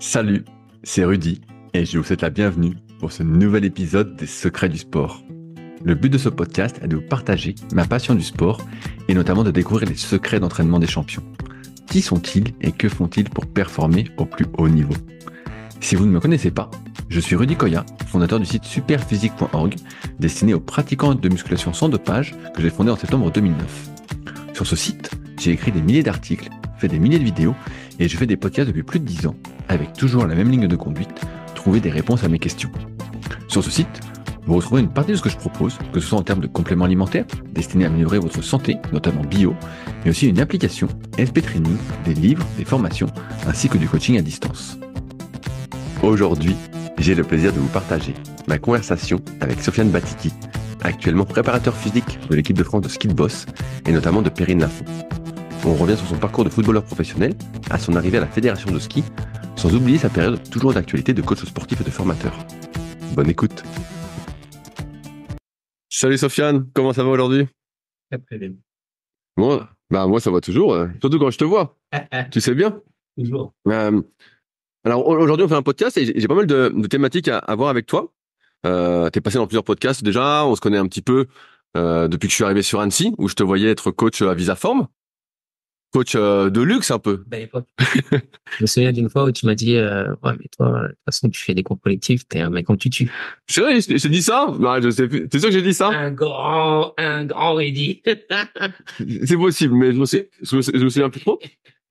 Salut, c'est Rudy et je vous souhaite la bienvenue pour ce nouvel épisode des Secrets du sport. Le but de ce podcast est de vous partager ma passion du sport et notamment de découvrir les secrets d'entraînement des champions. Qui sont-ils et que font-ils pour performer au plus haut niveau? Si vous ne me connaissez pas, je suis Rudy Koya, fondateur du site superphysique.org, destiné aux pratiquants de musculation sans dopage que j'ai fondé en septembre 2009. Sur ce site, j'ai écrit des milliers d'articles, fait des milliers de vidéos et je fais des podcasts depuis plus de 10 ans, avec toujours la même ligne de conduite, trouver des réponses à mes questions. Sur ce site, vous retrouverez une partie de ce que je propose, que ce soit en termes de compléments alimentaires, destinés à améliorer votre santé, notamment bio, mais aussi une application, SP Training, des livres, des formations, ainsi que du coaching à distance. Aujourd'hui, j'ai le plaisir de vous partager ma conversation avec Sofiane Batiki, actuellement préparateur physique de l'équipe de France de ski de boss, et notamment de Perrine Lafont. On revient sur son parcours de footballeur professionnel, à son arrivée à la fédération de ski, sans oublier sa période toujours d'actualité de coach sportif et de formateur. Bonne écoute. Salut Sofiane, comment ça va aujourd'hui? Très bien. Moi ça va toujours, surtout quand je te vois. Tu sais bien? Toujours. Alors aujourd'hui on fait un podcast et j'ai pas mal de thématiques à voir avec toi. T'es passé dans plusieurs podcasts déjà, on se connaît un petit peu depuis que je suis arrivé sur Annecy, où je te voyais être coach à Visaform. Coach de luxe un peu. Belle époque. Je me souviens d'une fois où tu m'as dit, ouais, mais toi, de toute façon, tu fais des cours collectifs, t'es un mec en tutu. C'est vrai, je dis ça? Non, je sais plus. T'es sûr que j'ai dit ça? Un grand Rudy. C'est possible, mais je me souviens plus trop.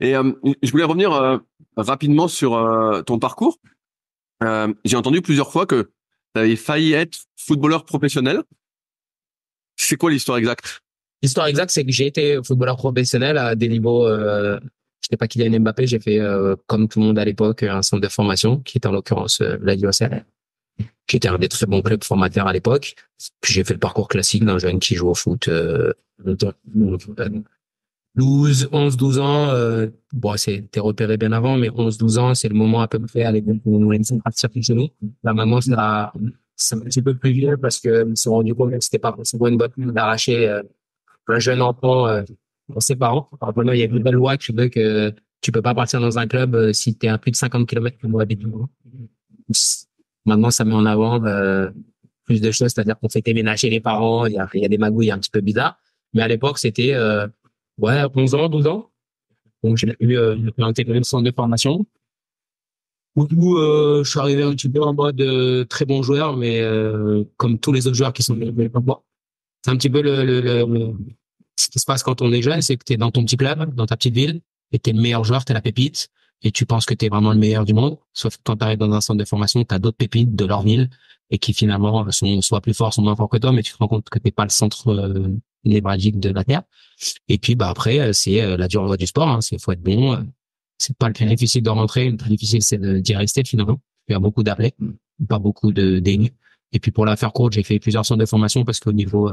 Et je voulais revenir rapidement sur ton parcours. J'ai entendu plusieurs fois que tu avais failli être footballeur professionnel. C'est quoi l'histoire exacte? L'histoire exacte, c'est que j'ai été footballeur professionnel à des niveaux, je n'étais pas Kylian Mbappé, j'ai fait, comme tout le monde à l'époque, un centre de formation, qui était en l'occurrence la USL, qui était un des très bons clubs formateurs à l'époque. Puis j'ai fait le parcours classique d'un jeune qui joue au foot, 12 ans, bon, t'es repéré bien avant, mais 11, 12 ans, c'est le moment à peu près à l'époque où on essaie de partir chez nous. Là, maintenant, c'est un petit peu plus vieux parce que ils se sont rendus compte que c'était pas forcément une bonne idée d'arracher, un jeune enfant, pour ses parents. Alors, maintenant, il y a une belle loi qui veut que tu peux pas partir dans un club, si t'es à plus de 50 km de l'habitant. Maintenant, ça met en avant, plus de choses, c'est-à-dire qu'on fait déménager les parents, il y a des magouilles un petit peu bizarres. Mais à l'époque, c'était, ouais, 11 ans, 12 ans. Donc, j'ai eu intégré le centre de formation. Où je suis arrivé un petit peu en mode très bon joueur, mais comme tous les autres joueurs qui sont venus comme moi. C'est un petit peu ce qui se passe quand on est jeune, c'est que tu es dans ton petit club, dans ta petite ville, et t'es le meilleur joueur, t'es la pépite, et tu penses que t'es vraiment le meilleur du monde. Sauf que quand t'arrives dans un centre de formation, t'as d'autres pépites de leur ville, et qui finalement sont soit plus forts, soit moins forts que toi, mais tu te rends compte que t'es pas le centre névralgique de la Terre. Et puis bah après, c'est la dure loi du sport, hein, c'est faut être bon. C'est pas le plus difficile de rentrer, le plus difficile c'est d'y rester finalement. Il y a beaucoup d'appelés, pas beaucoup d'élus. Et puis pour la faire courte, j'ai fait plusieurs centres de formation parce qu'au niveau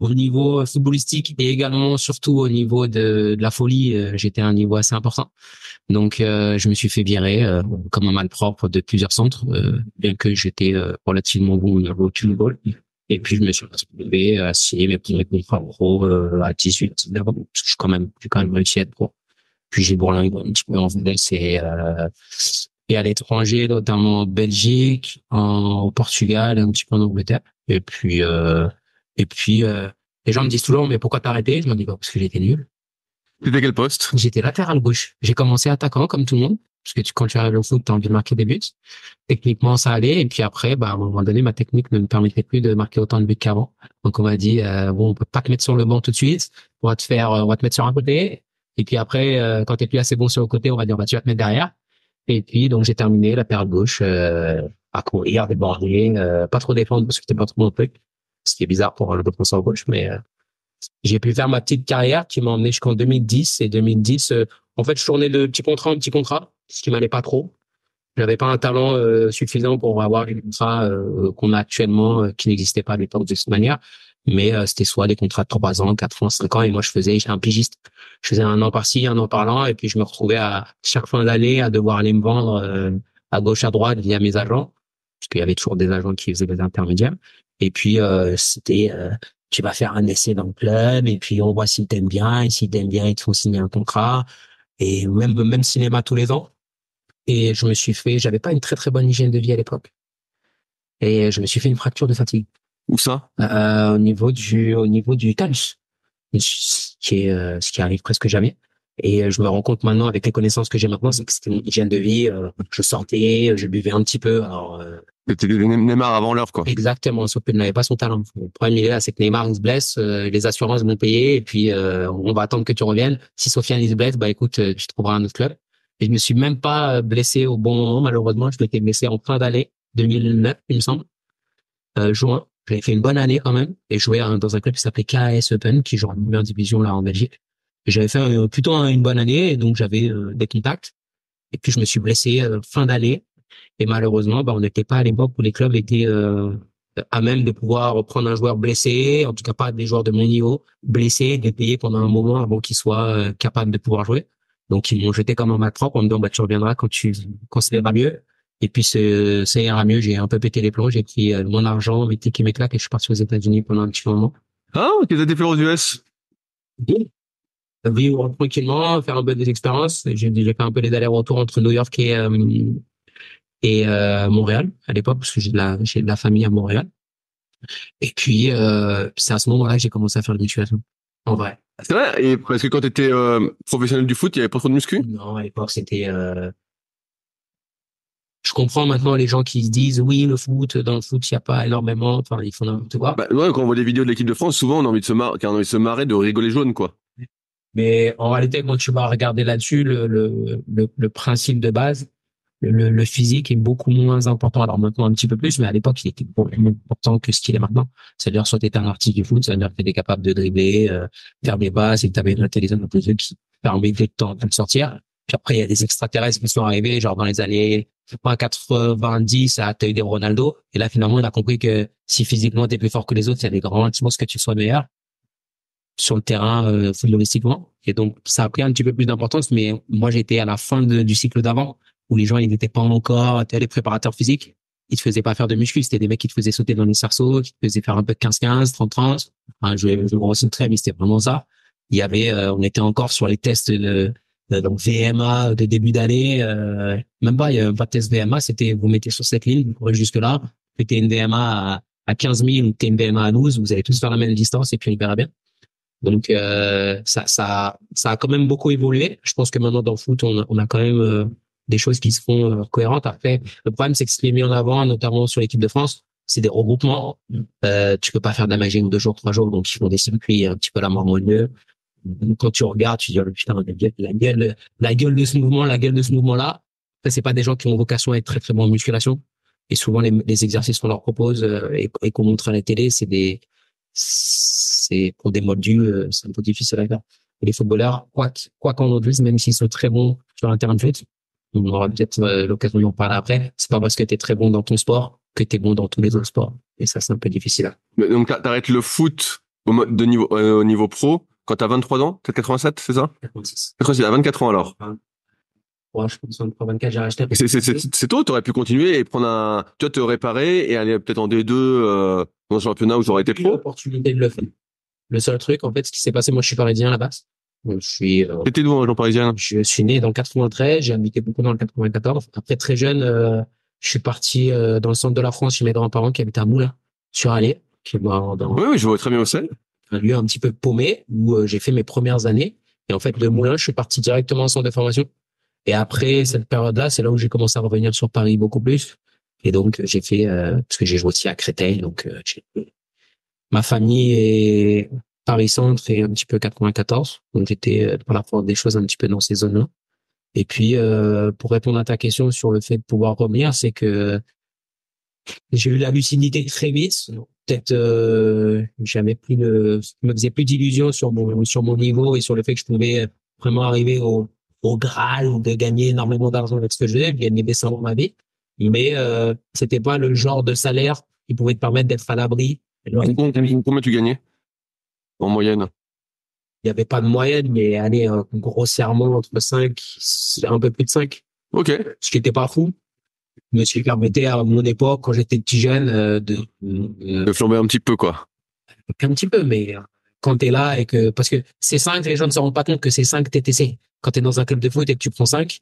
footballistique et également surtout au niveau de la folie, j'étais à un niveau assez important. Donc je me suis fait virer comme un malpropre de plusieurs centres, bien que j'étais relativement bon au niveau du football. Et puis je me suis retrouvé à signer mes premiers contrats pro à 18, 19 ans. Parce que j'ai quand même réussi à être pro. Puis j'ai bourlingué un petit peu en France et à l'étranger, notamment en Belgique, au Portugal, un petit peu en Angleterre. Et puis, les gens me disent toujours, mais pourquoi t'as arrêté? Je me dis, bah, parce que j'étais nul. C'était quel poste? J'étais latéral gauche. J'ai commencé attaquant comme tout le monde. Parce que quand tu arrives au foot, t'as envie de marquer des buts. Techniquement, ça allait. Et puis après, bah, à un moment donné, ma technique ne me permettait plus de marquer autant de buts qu'avant. Donc, on m'a dit, bon, on peut pas te mettre sur le banc tout de suite. On va te mettre sur un côté. Et puis après, quand t'es plus assez bon sur le côté, on va dire, bah, tu vas te mettre derrière. Et puis, donc, j'ai terminé la paire gauche, à courir, déborder, pas trop défendre parce que c'était pas trop mon truc. Ce qui est bizarre pour le défenseur gauche, mais, j'ai pu faire ma petite carrière qui m'a emmené jusqu'en 2010. Et 2010, en fait, je tournais de petit contrat en petit contrat, ce qui m'allait pas trop. J'avais pas un talent suffisant pour avoir les contrats qu'on a actuellement, qui n'existaient pas à l'époque de cette manière. Mais c'était soit des contrats de 3 ans, 4 ans, 5 ans. Et moi, j'étais un pigiste. Je faisais un an par-ci, un an par-là. Et puis, je me retrouvais à chaque fin d'année à devoir aller me vendre à gauche, à droite via mes agents. Parce qu'il y avait toujours des agents qui faisaient des intermédiaires. Et puis, c'était... tu vas faire un essai dans le club et puis on voit s'il t'aime bien. Et s'il t'aime bien, ils te font signer un contrat. Et même cinéma tous les ans. et j'avais pas une très très bonne hygiène de vie à l'époque. Et je me suis fait une fracture de fatigue. Où ça? Au niveau du talus, ce qui arrive presque jamais. Et je me rends compte maintenant, avec les connaissances que j'ai maintenant, c'est que c'était une hygiène de vie. Je sortais, je buvais un petit peu. Alors, C'était Neymar avant l'heure, quoi. exactement, sauf qu'il n'avait pas son talent. Le problème, il est là, c'est que Neymar, il se blesse, les assurances vont payer, et puis on va attendre que tu reviennes. Si Sofiane, il se blesse, bah écoute, tu trouveras un autre club. Et je me suis même pas blessé au bon moment, malheureusement. Je m'étais blessé en fin d'année 2009, il me semble, juin. J'avais fait une bonne année quand même, et joué dans un club qui s'appelait KAS Open, qui joue en première division là en Belgique. Et j'avais fait plutôt une bonne année, et donc j'avais des contacts. Et puis je me suis blessé fin d'année. Et malheureusement, bah, on n'était pas à l'époque où les clubs étaient à même de pouvoir prendre un joueur blessé, en tout cas pas des joueurs de mon niveau, blessés, les payer pendant un moment avant qu'ils soient capables de pouvoir jouer. Donc ils m'ont jeté comme un malpropre en me disant bah tu reviendras quand ça ira mieux. Et puis ça ira mieux. J'ai un peu pété les plombs, j'ai pris mon argent, mes tickets, mes claques et je suis parti aux États-Unis pendant un petit moment. Ah, tu as été fait aux US. Vivre tranquillement, faire un peu des expériences. J'ai fait un peu les allers-retours entre New York et Montréal à l'époque parce que j'ai de la famille à Montréal. Et puis c'est à ce moment-là que j'ai commencé à faire de musculation. En vrai. C'est vrai, et parce que quand tu étais professionnel du foot, il y avait pas trop de muscu? Non, à l'époque c'était. Je comprends maintenant les gens qui se disent oui le foot dans le foot il y a pas énormément. Enfin ils font n'importe quoi. Bah ouais, quand on voit des vidéos de l'équipe de France, souvent on a envie de se marrer, on a envie de se marrer, de rigoler jaune, quoi. Mais en réalité quand tu vas regarder là-dessus le principe de base. Le physique est beaucoup moins important. Alors maintenant un petit peu plus, mais à l'époque il était beaucoup moins important que ce qu'il est maintenant. C'est-à-dire soit tu étais un artiste du foot, c'est-à-dire que tu étais capable de dribbler, faire des passes et que tu avais une intelligence un peu qui permettait de te sortir. Puis après il y a des extraterrestres qui sont arrivés, genre dans les années 90 à t'as eu des Ronaldo. Et là finalement il a compris que si physiquement t'es plus fort que les autres, il y a des grandes chances que tu sois meilleur sur le terrain footballistiquement. Et donc, ça a pris un petit peu plus d'importance, mais moi, j'étais à la fin du cycle d'avant, où les gens, ils n'étaient pas encore, tu sais, les préparateurs physiques, ils te faisaient pas faire de muscu, c'était des mecs qui te faisaient sauter dans les cerceaux, qui te faisaient faire un peu de 15-15, 30-30. Enfin, je me ressens très, mais c'était vraiment ça. Il y avait, on était encore sur les tests donc VMA de début d'année, même pas, il y avait pas de test VMA, c'était, vous mettez sur cette ligne, vous courez jusque là, mettez une VMA à 15 000 ou t'es une VMA à 12, vous allez tous faire la même distance et puis on verra bien. Donc ça a quand même beaucoup évolué. Je pense que maintenant dans le foot, on a quand même des choses qui se font cohérentes. Après, le problème c'est que ce qui est mis en avant, notamment sur l'équipe de France, c'est des regroupements. Tu peux pas faire de la magie en 2 jours, 3 jours, donc ils font des circuits un petit peu la marmonnieux. Quand tu regardes, tu dis oh, putain la gueule de ce mouvement, la gueule de ce mouvement-là. Après, c'est pas des gens qui ont vocation à être très très bons en musculation. Et souvent les exercices qu'on leur propose et qu'on montre à la télé, c'est pour des moldus, c'est un peu difficile à faire. Et les footballeurs, quoi qu'on en dise, même s'ils sont très bons sur un terrain de foot, on aura peut-être l'occasion d'en parler après. C'est pas parce que tu es très bon dans ton sport que tu es bon dans tous les autres sports. Et ça, c'est un peu difficile. Mais donc t'arrêtes le foot au niveau pro quand t'as 23 ans, peut-être 87, c'est ça? 86. 86, à 24 ans alors. Ouais, je pense 23, 24, j'ai racheté. C'est tôt, t'aurais pu continuer et prendre tu vois, te réparer et aller peut-être en D2 dans un championnat où j'aurais été J'ai eu pro. l'opportunité de le faire. Le seul truc, en fait, ce qui s'est passé, moi, je suis parisien à la base. Donc, T'étais d'où en région parisienne? je suis né dans le 93, j'ai habité beaucoup dans le 94. Après, très jeune, je suis parti dans le centre de la France chez mes grands-parents qui habitaient à Moulins, sur Alais, qui est dans Oui, oui, je vois très bien où c'est. un lieu un petit peu paumé où j'ai fait mes premières années. Et en fait, de Moulins, je suis parti directement en centre de formation. Et après cette période-là, c'est là où j'ai commencé à revenir sur Paris beaucoup plus. Et donc, j'ai fait, parce que j'ai joué aussi à Créteil, donc ma famille est Paris-Centre et un petit peu 94. Donc, j'étais pour la force des choses un petit peu dans ces zones-là. Et puis, pour répondre à ta question sur le fait de pouvoir revenir, c'est que j'ai eu la lucidité très vite. Peut-être jamais plus me faisais plus d'illusions sur mon niveau et sur le fait que je pouvais vraiment arriver au Graal de gagner énormément d'argent avec ce que je faisais. Je gagnais décemment ma vie, mais c'était pas le genre de salaire qui pouvait te permettre d'être à l'abri. Combien tu gagnais en moyenne? Il n'y avait pas de moyenne, mais allez, grossièrement entre 5, un peu plus de 5. Ok. Ce qui était pas fou. Me suis permettait à mon époque, quand j'étais petit jeune, De flamber un petit peu, quoi. un petit peu, mais quand t'es là et que, parce que c'est 5, les gens ne se rendent pas compte que c'est 5 TTC. Quand t'es dans un club de foot et que tu prends 5,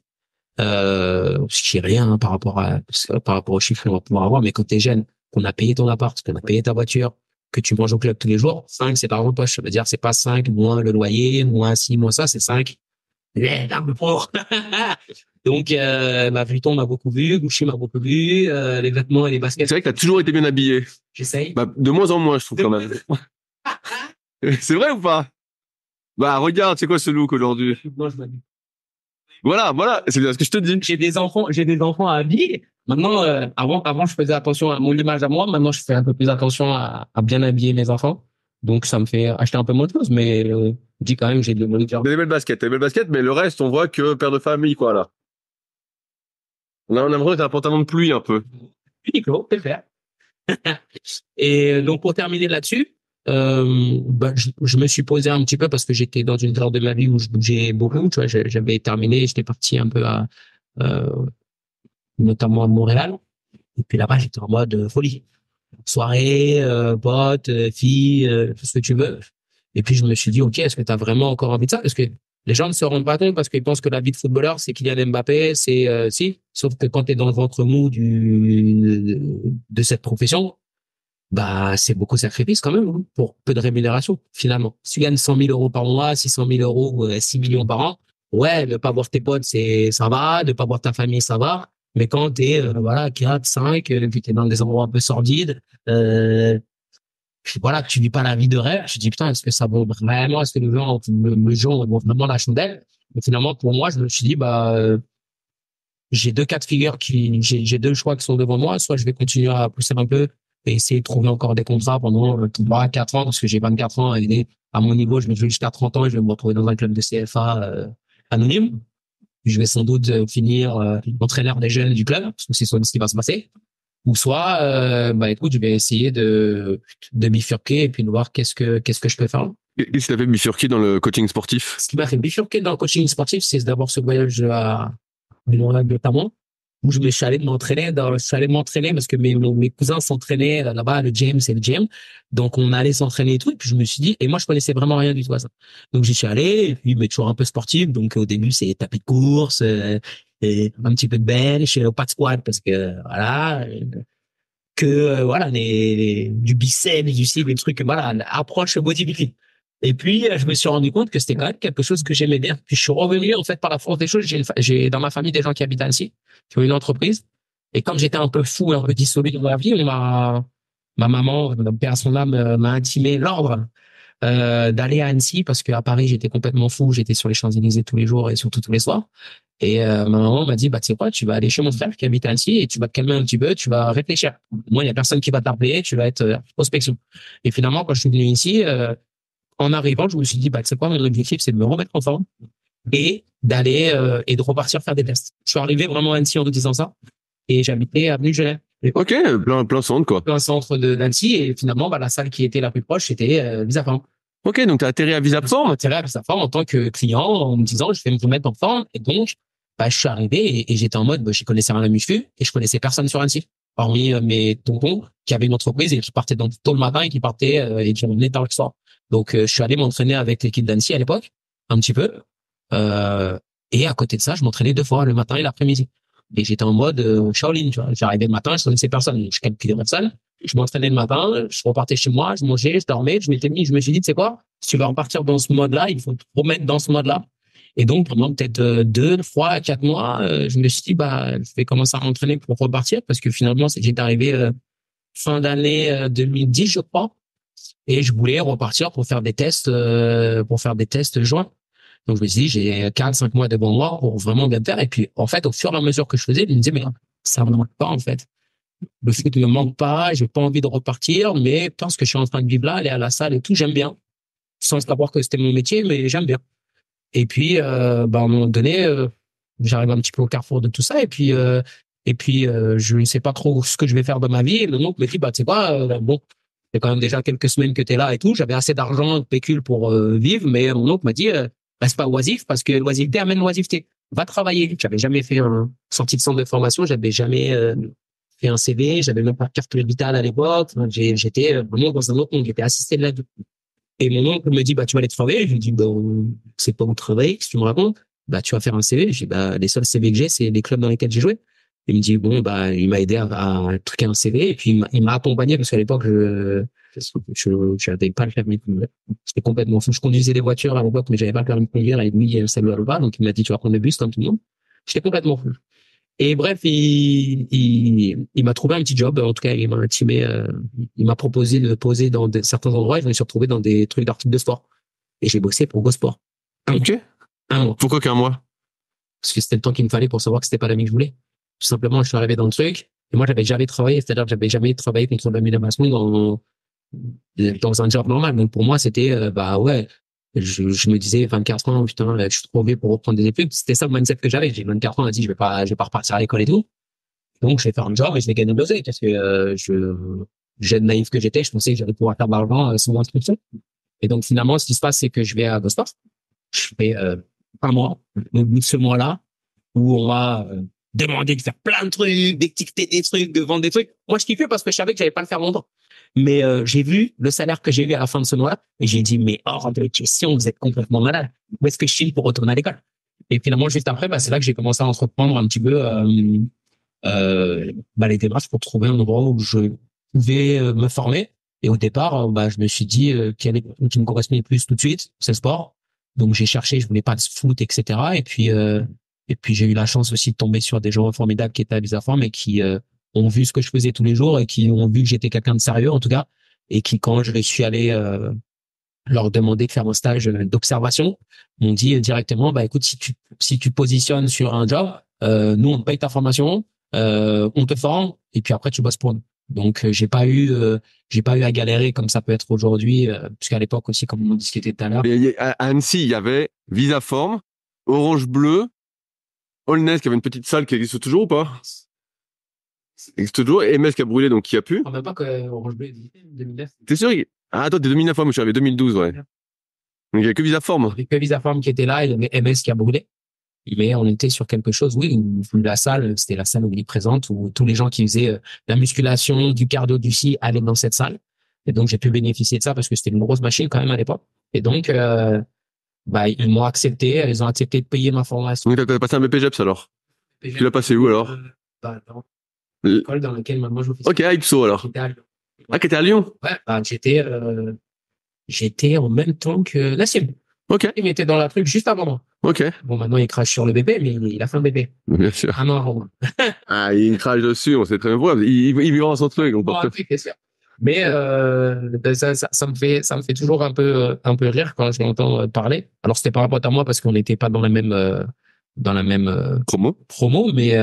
Ce qui est rien hein, par rapport aux chiffres qu'on va pouvoir avoir. Mais quand t'es jeune, qu'on a payé ton appart, qu'on a payé ta voiture, que tu manges au club tous les jours, 5 c'est par poche. Ça veut dire, c'est pas 5 moins le loyer, moins ci, moins ça, c'est 5. L'arme pour. Donc, ma Vuitton m'a beaucoup vu, Gucci m'a beaucoup vu, les vêtements et les C'est baskets. vrai que t'as toujours été bien habillé. J'essaye. Bah, de moins en moins, je trouve, quand même. C'est vrai ou pas? Bah, regarde, c'est quoi ce look aujourd'hui? Moi, je m'habille. Voilà, c'est bien ce que je te dis. J'ai des enfants à habiller. Maintenant, avant, je faisais attention à mon image à moi. Maintenant, je fais un peu plus attention à bien habiller mes enfants. Donc, ça me fait acheter un peu moins de choses, mais je dis quand même, j'ai de nourriture. T'as des belles baskets, mais le reste, on voit que père de famille, quoi, là. On a l'impression que t'as un pantalon de pluie, un peu. Uniqlo, peut le faire. Et donc, pour terminer là-dessus, je me suis posé un petit peu parce que j'étais dans une période de ma vie où je bougeais beaucoup. Tu vois, j'avais terminé, j'étais parti un peu euh, notamment à Montréal. Et puis là-bas, j'étais en mode folie. Soirée, potes, filles, tout ce que tu veux. Et puis je me suis dit, ok, est-ce que tu as vraiment encore envie de ça? Parce que les gens ne se rendent pas compte parce qu'ils pensent que la vie de footballeur, c'est Kylian Mbappé, c'est si. Sauf que quand tu es dans le ventre mou de cette profession, bah c'est beaucoup de sacrifices quand même hein, pour peu de rémunération finalement. Si tu gagnes 100 000 euros par mois, 600 000 euros, 6 millions par an, ouais, ne pas voir tes potes, c'est ça va, ne pas voir ta famille, ça va. Mais quand t'es voilà 4, 5, puis t'es dans des endroits un peu sordides, puis voilà, tu vis pas la vie de rêve. Je dis putain, est-ce que ça vaut vraiment, est-ce que le gens vont vraiment la chandelle? Mais finalement, pour moi, je me suis dit bah j'ai deux cas de figure j'ai deux choix qui sont devant moi. Soit je vais continuer à pousser un peu et essayer de trouver encore des contrats pendant 3, 4 ans parce que j'ai 24 ans et à mon niveau, je vais jouer jusqu'à 30 ans et je vais me retrouver dans un club de CFA anonyme. Je vais sans doute finir entraîneur des jeunes du club parce que c'est soit ce qui va se passer. Ou soit, bah écoute, je vais essayer de bifurquer et puis de voir qu'est-ce que je peux faire. Qu'est-ce qui t'a fait bifurquer dans le coaching sportif? Ce qui m'a fait bifurquer dans le coaching sportif, c'est d'abord ce voyage à Montréal notamment, où je suis allé m'entraîner parce que mes cousins s'entraînaient là-bas, le gym, c'est le gym. Donc, on allait s'entraîner et tout. Et puis, je me suis dit, et moi, je connaissais vraiment rien du tout à ça. Donc, j'y suis allé, et puis, mais toujours un peu sportif. Donc, au début, c'est tapis de course, et un petit peu de bench, pas de squat parce que, voilà, voilà, du biceps, du cible, des trucs, voilà, approche bodybuilding. Et puis, je me suis rendu compte que c'était quand même quelque chose que j'aimais bien. Puis, je suis revenu, en fait, par la force des choses. J'ai dans ma famille des gens qui habitent à Annecy, qui ont une entreprise. Et comme j'étais un peu fou, un peu dissolu dans la vie, ma maman, père à son âme, m'a intimé l'ordre, d'aller à Annecy parce qu'à Paris, j'étais complètement fou. J'étais sur les Champs-Élysées tous les jours et surtout tous les soirs. Et ma maman m'a dit, bah, tu sais quoi, tu vas aller chez mon frère qui habite à Annecy et tu vas te calmer un petit peu, tu vas réfléchir. Moi, il y a personne qui va t'appeler, tu vas être prospection. Et finalement, quand je suis venu ici, en arrivant, je me suis dit, bah, tu sais quoi, mon objectif, c'est de me remettre en forme et d'aller et de repartir faire des tests. Je suis arrivé vraiment à Annecy en me disant ça et j'habitais avenue Genève. Ok, plein centre, quoi. Plein centre de d'Annecy et finalement, bah, la salle qui était la plus proche, c'était Visaform. Ok, donc t'as atterri à Visaform. Intérêt à Visaform en tant que client en me disant, je vais me remettre en forme et donc, bah, je suis arrivé et j'étais en mode, bah, je connaissais rien à la muscu et je connaissais personne sur Annecy. Hormis mes tontons qui avaient une entreprise et qui partaient tôt le matin et qui partaient et qui revenaient tard le soir. Donc, je suis allé m'entraîner avec l'équipe d'Annecy à l'époque, un petit peu. Et à côté de ça, je m'entraînais 2 fois, le matin et l'après-midi. Et j'étais en mode Shaolin, tu vois. J'arrivais le matin, je connaissais personne, je calculais personne. Je m'entraînais le matin, je repartais chez moi, je mangeais, je dormais, je me suis dit, tu sais quoi, si tu veux repartir dans ce mode-là, il faut te remettre dans ce mode-là. Et donc, pendant peut-être 2, 3, 4 mois, je me suis dit, bah, je vais commencer à m'entraîner pour repartir parce que finalement, j'étais arrivé fin d'année 2010, je crois. Et je voulais repartir pour faire des tests juin. Donc, je me suis dit, j'ai 4, 5 mois devant moi pour vraiment bien faire. Et puis, en fait, au fur et à mesure que je faisais, je me disais, mais ça me manque pas, en fait. Le foot ne me manque pas, j'ai pas envie de repartir, mais parce que je suis en train de vivre là, aller à la salle et tout, j'aime bien. Sans savoir que c'était mon métier, mais j'aime bien. Et puis, bah, à un moment donné, j'arrive un petit peu au carrefour de tout ça. Et puis, je ne sais pas trop ce que je vais faire de ma vie. Et mon oncle me dit, bah, tu sais quoi, bon, c'est quand même déjà quelques semaines que tu es là et tout. J'avais assez d'argent, de pécule pour vivre, mais mon oncle m'a dit, reste pas oisif parce que l'oisiveté amène l'oisiveté. Va travailler. J'avais jamais fait un sortie de centre de formation, j'avais jamais fait un CV, j'avais même pas de carte vitale à l'époque. J'étais vraiment dans un autre monde, j'étais assisté de l'aide. Et mon oncle me dit, bah, tu vas aller travailler. Je lui dis, bah, c'est pas où travailler, qu'est-ce que tu me racontes? bah, tu vas faire un CV. J'ai dit, bah, les seuls CV que j'ai, c'est les clubs dans lesquels j'ai joué. Il me dit, bon, bah, il m'a aidé à truquer un CV et puis il m'a accompagné parce qu'à l'époque, je n'avais pas le permis de conduire. J'étais complètement fou. Je conduisais des voitures à l'époque, mais j'avais pas le permis de conduire et lui, ça lui allait pas. Donc, il m'a dit, tu vas prendre le bus comme tout le monde. J'étais complètement fou. Et bref, il m'a trouvé un petit job. En tout cas, il m'a intimé, il m'a proposé de poser dans certains endroits et je me suis retrouvé dans des trucs d'articles de sport. Et j'ai bossé pour GoSport. Ok. Un mois. Pourquoi qu'un mois? Parce que c'était le temps qu'il me fallait pour savoir que c'était pas l'ami que je voulais. Tout simplement, je suis arrivé dans le truc. Et moi, j'avais jamais travaillé, c'est-à-dire que j'avais jamais travaillé contre la maçon dans un job normal. Donc, pour moi, c'était, bah ouais, je me disais 24 ans, putain, je suis trop vieux pour reprendre des études. C'était ça le mindset que j'avais. J'ai 24 ans, on a dit, je vais pas repartir à l'école et tout. Donc, je vais faire un job et je vais gagner de l'oseille parce que, jeune naïf que j'étais, je pensais que j'allais pouvoir faire de l'argent sans inscription. Et donc, finalement, ce qui se passe, c'est que je vais à GoSport. Je fais, un mois. Au bout de ce mois-là, où on m'a demandé de faire plein de trucs, d'étiqueter des trucs, de vendre des trucs. Moi, je kiffais parce que je savais que j'allais pas le faire longtemps. Mais j'ai vu le salaire que j'ai eu à la fin de ce mois et j'ai dit, mais hors de question, vous êtes complètement malade. Où est-ce que je chine pour retourner à l'école? Et finalement, juste après, bah, c'est là que j'ai commencé à entreprendre un petit peu bah, les démarches pour trouver un endroit où je pouvais me former. Et au départ, bah, je me suis dit qui me correspondait plus tout de suite, c'est le sport. Donc j'ai cherché, je voulais pas de foot, etc. Et puis j'ai eu la chance aussi de tomber sur des gens formidables qui étaient à Visaform et qui ont vu ce que je faisais tous les jours et qui ont vu que j'étais quelqu'un de sérieux en tout cas et qui quand je suis allé leur demander de faire un stage d'observation, m'ont dit directement bah écoute si tu positionnes sur un job, nous on te paye ta formation, on te forme et puis après tu bosses pour nous. Donc j'ai pas eu à galérer comme ça peut être aujourd'hui puisqu'à l'époque aussi comme on discutait tout à l'heure. À Annecy, il y avait Visaform, Orange Bleu, Holness qui avait une petite salle qui existe toujours ou pas? Existe toujours. Et MS qui a brûlé, donc qui a pu. En même pas que Orange Bleu existait en 2009. T'es sûr? Ah, attends, t'es 2009, moi je suis arrivé 2012, ouais. Donc il y a que Visaform. Il y avait que Visaform qui était là, il y avait MS qui a brûlé. Mais on était sur quelque chose, oui, où la salle, c'était la salle omniprésente où tous les gens qui faisaient la musculation, du cardio, du sci allaient dans cette salle. Et donc, j'ai pu bénéficier de ça parce que c'était une grosse machine quand même à l'époque. Et donc, bah, ils m'ont accepté, ils ont accepté de payer ma formation. Donc t'as passé un BPGEPS alors? Tu l'as passé où alors? Bah, dans l'école dans laquelle maintenant je fais. Ok, à Ipso alors. J'étais à Lyon. Ah, qui était à Lyon? Ouais, bah, j'étais en même temps que Nassim. Ok. Il était dans la truc juste avant moi. Ok. Bon, maintenant, il crache sur le bébé, mais il a fait un bébé. Bien sûr. Un an avant moi. Ah, il crache dessus, on sait très bien pourquoi. Il vivra son truc. Donc, Bon, après, c'est sûr. Mais ça me fait toujours un peu rire quand je l'entends parler. Alors c'était pas rapport à moi parce qu'on n'était pas dans la même promo, mais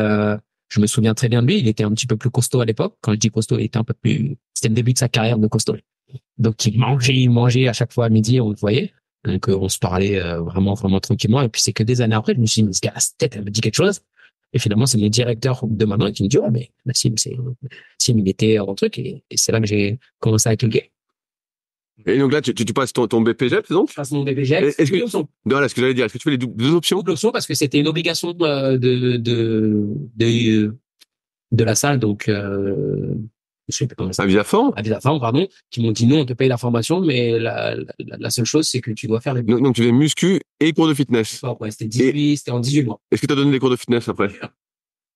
je me souviens très bien de lui. Il était un petit peu plus costaud à l'époque. Quand je dis costaud, il était un peu plus. C'était le début de sa carrière de costaud. Donc il mangeait à chaque fois à midi, on le voyait. Donc on se parlait vraiment tranquillement. Et puis c'est que des années après, je me suis dit, ce gars, sa tête, elle me dit quelque chose. Et finalement, c'est le directeur de maintenant qui me dit, ouais, mais Nassim, il était en truc. Et c'est là que j'ai commencé à cliquer. Et donc là, tu passes ton BPGEPS, donc? Je passe mon BPGEPS. Est-ce que, voilà, ce que j'allais dire, est-ce que tu fais les deux options? Double option parce que c'était une obligation de la salle. Donc, je sais pas comment ça. À Visaform? À Visaform, pardon, qui m'ont dit non, on te paye la formation, mais la seule chose, c'est que tu dois faire les. Donc tu fais muscu et cours de fitness. Ouais, c'était en 18 mois. Est-ce que tu as donné des cours de fitness après?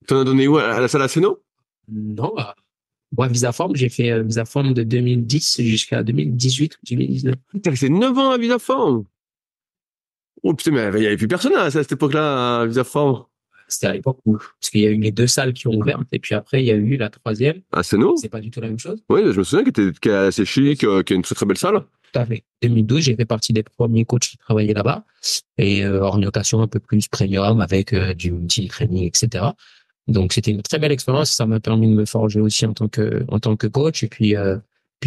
Tu en as donné où? À la salle Aseno? Non, moi, Visaform, j'ai fait Visaform de 2010 jusqu'à 2018 ou 2019. T'as resté 9 ans à Visaform? Oh putain, mais il y avait plus personne à cette époque-là à Visaform. C'était à l'époque où, parce qu'il y a eu les deux salles qui ont ouvert, et puis après, il y a eu la troisième. Aseno? C'est pas du tout la même chose. Oui, je me souviens qu'elle est assez chic, qui est une très très belle salle. Tout à fait. 2012, j'ai fait partie des premiers coachs qui travaillaient là-bas, et orientation un peu plus premium avec du multi-training, etc. Donc c'était une très belle expérience. Ça m'a permis de me forger aussi en tant que coach et puis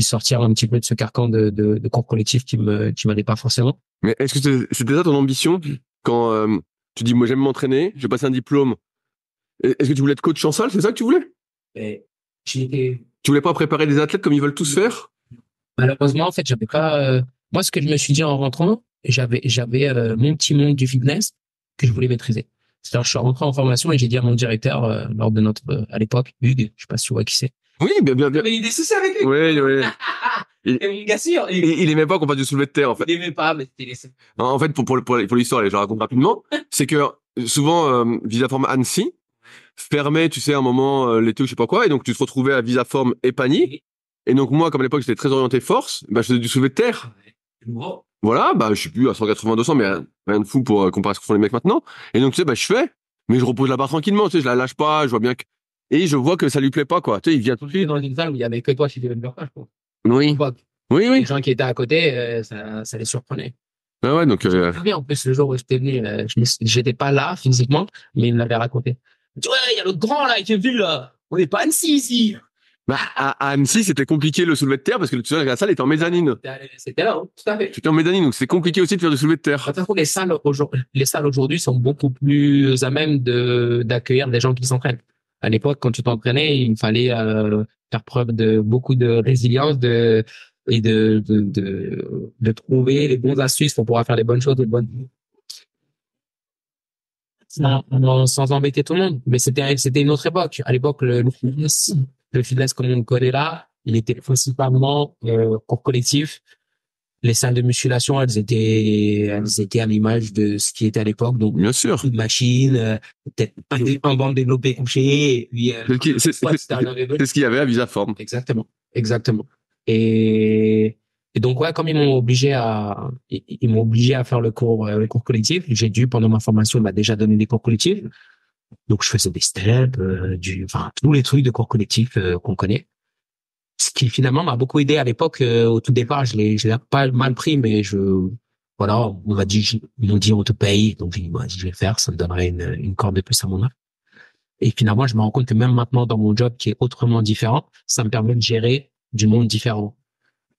sortir un petit peu de ce carcan de cours collectifs qui m'allait pas forcément. Mais est-ce que c'était ça ton ambition quand tu dis moi j'aime m'entraîner, je vais passer un diplôme. Est-ce que tu voulais être coach en salle, c'est ça que tu voulais? Et tu voulais pas préparer des athlètes comme ils veulent tous faire? Malheureusement, en fait, j'avais pas. Moi, ce que je me suis dit en rentrant, j'avais mon petit monde du fitness que je voulais maîtriser. C'est-à-dire, je suis rentré en formation et j'ai dit à mon directeur lors de notre à l'époque, Hugues, je sais pas si tu vois qui c'est. Oui, bien. Il y avait des soucis avec lui. Oui. Bien sûr. il aimait pas qu'on fasse du soulevé de terre, en fait. Il aimait pas, mais c'était laissé. En fait, pour l'histoire, je la raconte rapidement, c'est que souvent, Visaform Annecy fermait, tu sais, à un moment, l'été ou je sais pas quoi, et donc tu te retrouvais à Visaform et Pagny. Et donc moi, comme à l'époque, j'étais très orienté force, bah, je faisais du soulevé de terre. Wow. Voilà, bah, je suis plus à 180, 200, mais rien de fou pour comparer à ce que font les mecs maintenant. Et donc, tu sais, bah, je fais, mais je repose la barre tranquillement, tu sais, je la lâche pas, je vois bien que, et je vois que ça lui plaît pas, quoi. Tu sais, il vient tout de suite. Dans une salle où il y avait que toi qui devais le faire, je pense. Oui. Pas- Oui, Les oui. gens qui étaient à côté, ça les surprenait. Ah ouais, donc, Très bien, en plus, le jour où j'étais venu, j'étais pas là physiquement, mais il me l'avait raconté. Il dit, ouais, il y a l'autre grand là, qui est venu là. On n'est pas à Annecy ici. bah, à Annecy, c'était compliqué le soulevé de terre parce que tu sais, la salle était en mezzanine. C'était là, hein, tout à fait. C'était en mezzanine, donc c'était compliqué aussi de faire du soulevé de De terre. toute façon, les salles aujourd'hui sont beaucoup plus à même d'accueillir des gens qui s'entraînent. À l'époque, quand tu t'entraînais, il fallait faire preuve de beaucoup de résilience et de trouver les bons astuces pour pouvoir faire les bonnes choses, sans embêter tout le monde. Mais c'était une autre époque. À l'époque, le fitness comme on le connaît là, il était principalement cours collectif. Les salles de musculation, elles étaient à l'image de ce qui était à l'époque. Donc, Bien sûr. une machine, peut-être un banc développé couché, et puis, C'est ce qu'il y avait à Visaform. exactement, exactement. Et donc, ouais, comme ils m'ont obligé à faire le cours collectif, j'ai dû, pendant ma formation, il m'a déjà donné des cours collectifs. Donc, je faisais des steps, enfin, tous les trucs de cours collectif, qu'on connaît. Ce qui finalement m'a beaucoup aidé à l'époque. Au tout départ, je l'ai pas mal pris, mais voilà, ils m'ont dit on te paye, donc j'ai dit bah, je vais le faire, ça me donnerait une corde de plus à mon arc. Et finalement, je me rends compte que même maintenant dans mon job qui est autrement différent, ça me permet de gérer du monde différent.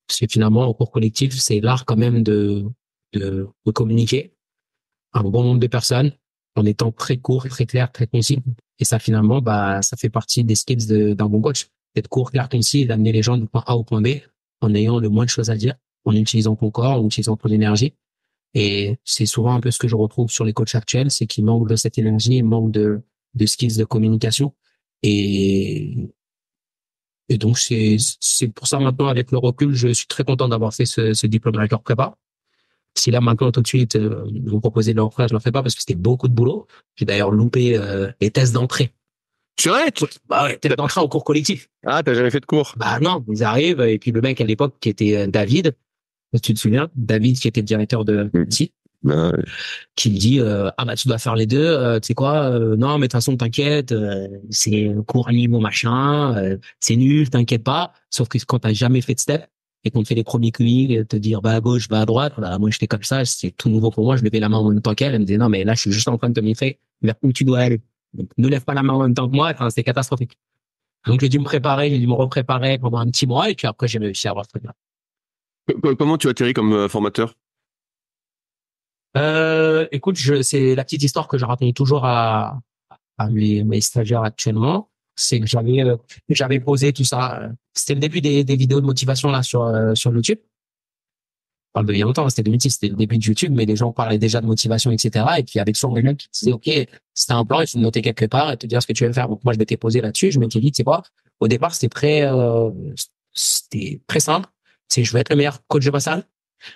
Parce que finalement, au cours collectif, c'est l'art quand même de communiquer à un bon nombre de personnes en étant très court, très clair, très concis. Et ça, finalement, bah, ça fait partie des skills d'un bon coach. D'être court, clair, concis et d'amener les gens du point A au point B en ayant le moins de choses à dire, en utilisant ton corps, en utilisant ton énergie. Et c'est souvent un peu ce que je retrouve sur les coachs actuels, c'est qu'ils manquent de cette énergie, ils manquent de skills de communication. Et, et donc, c'est pour ça maintenant, avec le recul, je suis très content d'avoir fait ce diplôme avec leur prépa. Si là, maintenant, tout de suite, ils m'ont proposé de leur faire, je ne le fais pas parce que c'était beaucoup de boulot. J'ai d'ailleurs loupé les tests d'entrée. C'est vrai? Bah ouais, tests d'entrée en cours collectif. Ah, t'as jamais fait de cours? Bah non, ils arrivent, et puis le mec à l'époque qui était David, tu te souviens, David qui était le directeur de site, Ouais. qui me dit ah bah tu dois faire les deux, tu sais quoi, non mais de toute façon t'inquiète, c'est un cours à niveau machin, c'est nul, t'inquiète pas. Sauf que quand t'as jamais fait de step et qu'on te fait les premiers QI, te dire bah à gauche, bah à droite, bah, moi j'étais comme ça, c'est tout nouveau pour moi, je levais la main en même temps qu'elle, elle me disait non mais là je suis juste en train de te montrer vers où tu dois aller. Donc, ne lève pas la main en même temps que moi, enfin, c'est catastrophique. Donc j'ai dû me préparer, j'ai dû me repréparer pendant un petit mois et puis après j'ai réussi à avoir ce truc-là. Comment tu atterris comme formateur? Écoute, c'est la petite histoire que je raconte toujours à mes stagiaires actuellement. C'est que j'avais posé tout ça. C'était le début des vidéos de motivation là sur YouTube. Je parle de il y a longtemps, c'était 2006, c'était le début de YouTube, mais les gens parlaient déjà de motivation, etc. Et puis avec son quelqu'un qui disait, OK, c'était un plan, il faut le noter quelque part et te dire ce que tu veux faire. Donc moi, je m'étais posé là-dessus, je m'étais dit, tu sais quoi, au départ, c'était très simple. C'est, je vais être le meilleur coach de ma salle,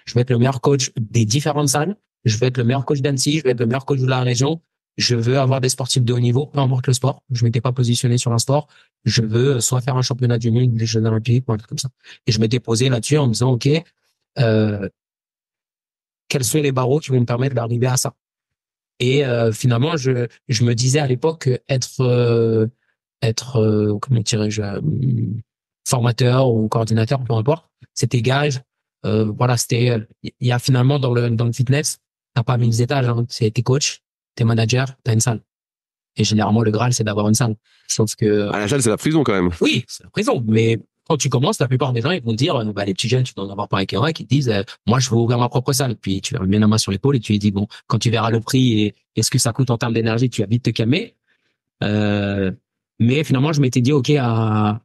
je vais être le meilleur coach des différentes salles, je vais être le meilleur coach d'Annecy, je vais être le meilleur coach de la région. Je veux avoir des sportifs de haut niveau, peu importe le sport. Je m'étais pas positionné sur un sport. Je veux soit faire un championnat du monde, des Jeux olympiques, ou un truc comme ça. Et je m'étais posé là-dessus en me disant, OK, quels sont les barreaux qui vont me permettre d'arriver à ça? Et finalement, je me disais à l'époque que comment dirais-je, formateur ou coordinateur, peu importe, c'était gage. Voilà, il y a finalement dans le fitness, t'as pas 1000 étages, hein. C'est t'es coach, t'es manager, t'as une salle. Et généralement, le Graal, c'est d'avoir une salle. Sauf que, Ah, la salle, c'est la prison quand même. oui, c'est la prison. Mais quand tu commences, la plupart des gens, ils vont te dire, bah, les petits jeunes, tu dois en avoir pas avec un qui te disent, moi, je veux ouvrir ma propre salle. Puis tu leur mets la main sur l'épaule et tu lui dis, bon, quand tu verras le prix et ce que ça coûte en termes d'énergie, tu vas vite te calmer. Mais finalement, je m'étais dit, OK, à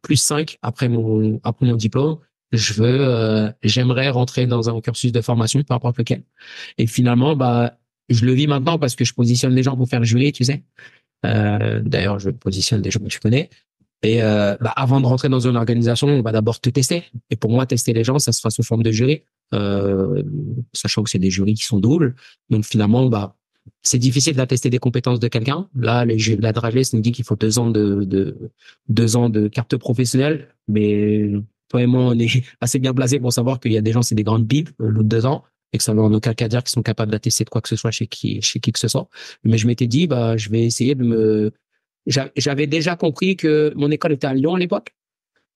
+5 après mon diplôme, j'aimerais rentrer dans un cursus de formation, peu importe lequel. Et finalement, bah, je le vis maintenant parce que je positionne des gens pour faire le jury, tu sais. D'ailleurs, je positionne des gens que tu connais. Et avant de rentrer dans une organisation, on va d'abord te tester. Et pour moi, tester les gens, ça se fait sous forme de jury, sachant que c'est des jurys qui sont doubles. Donc finalement, c'est difficile d'attester des compétences de quelqu'un. Là, la Dragès nous dit qu'il faut 2 ans de carte professionnelle, mais toi et moi, on est assez bien placés pour savoir qu'il y a des gens, c'est des grandes pipes, l'autre 2 ans, et que ça veut en aucun cas dire qu'ils sont capables d'attester de quoi que ce soit chez qui que ce soit. Mais je m'étais dit, je vais essayer j'avais déjà compris que mon école était à Lyon à l'époque,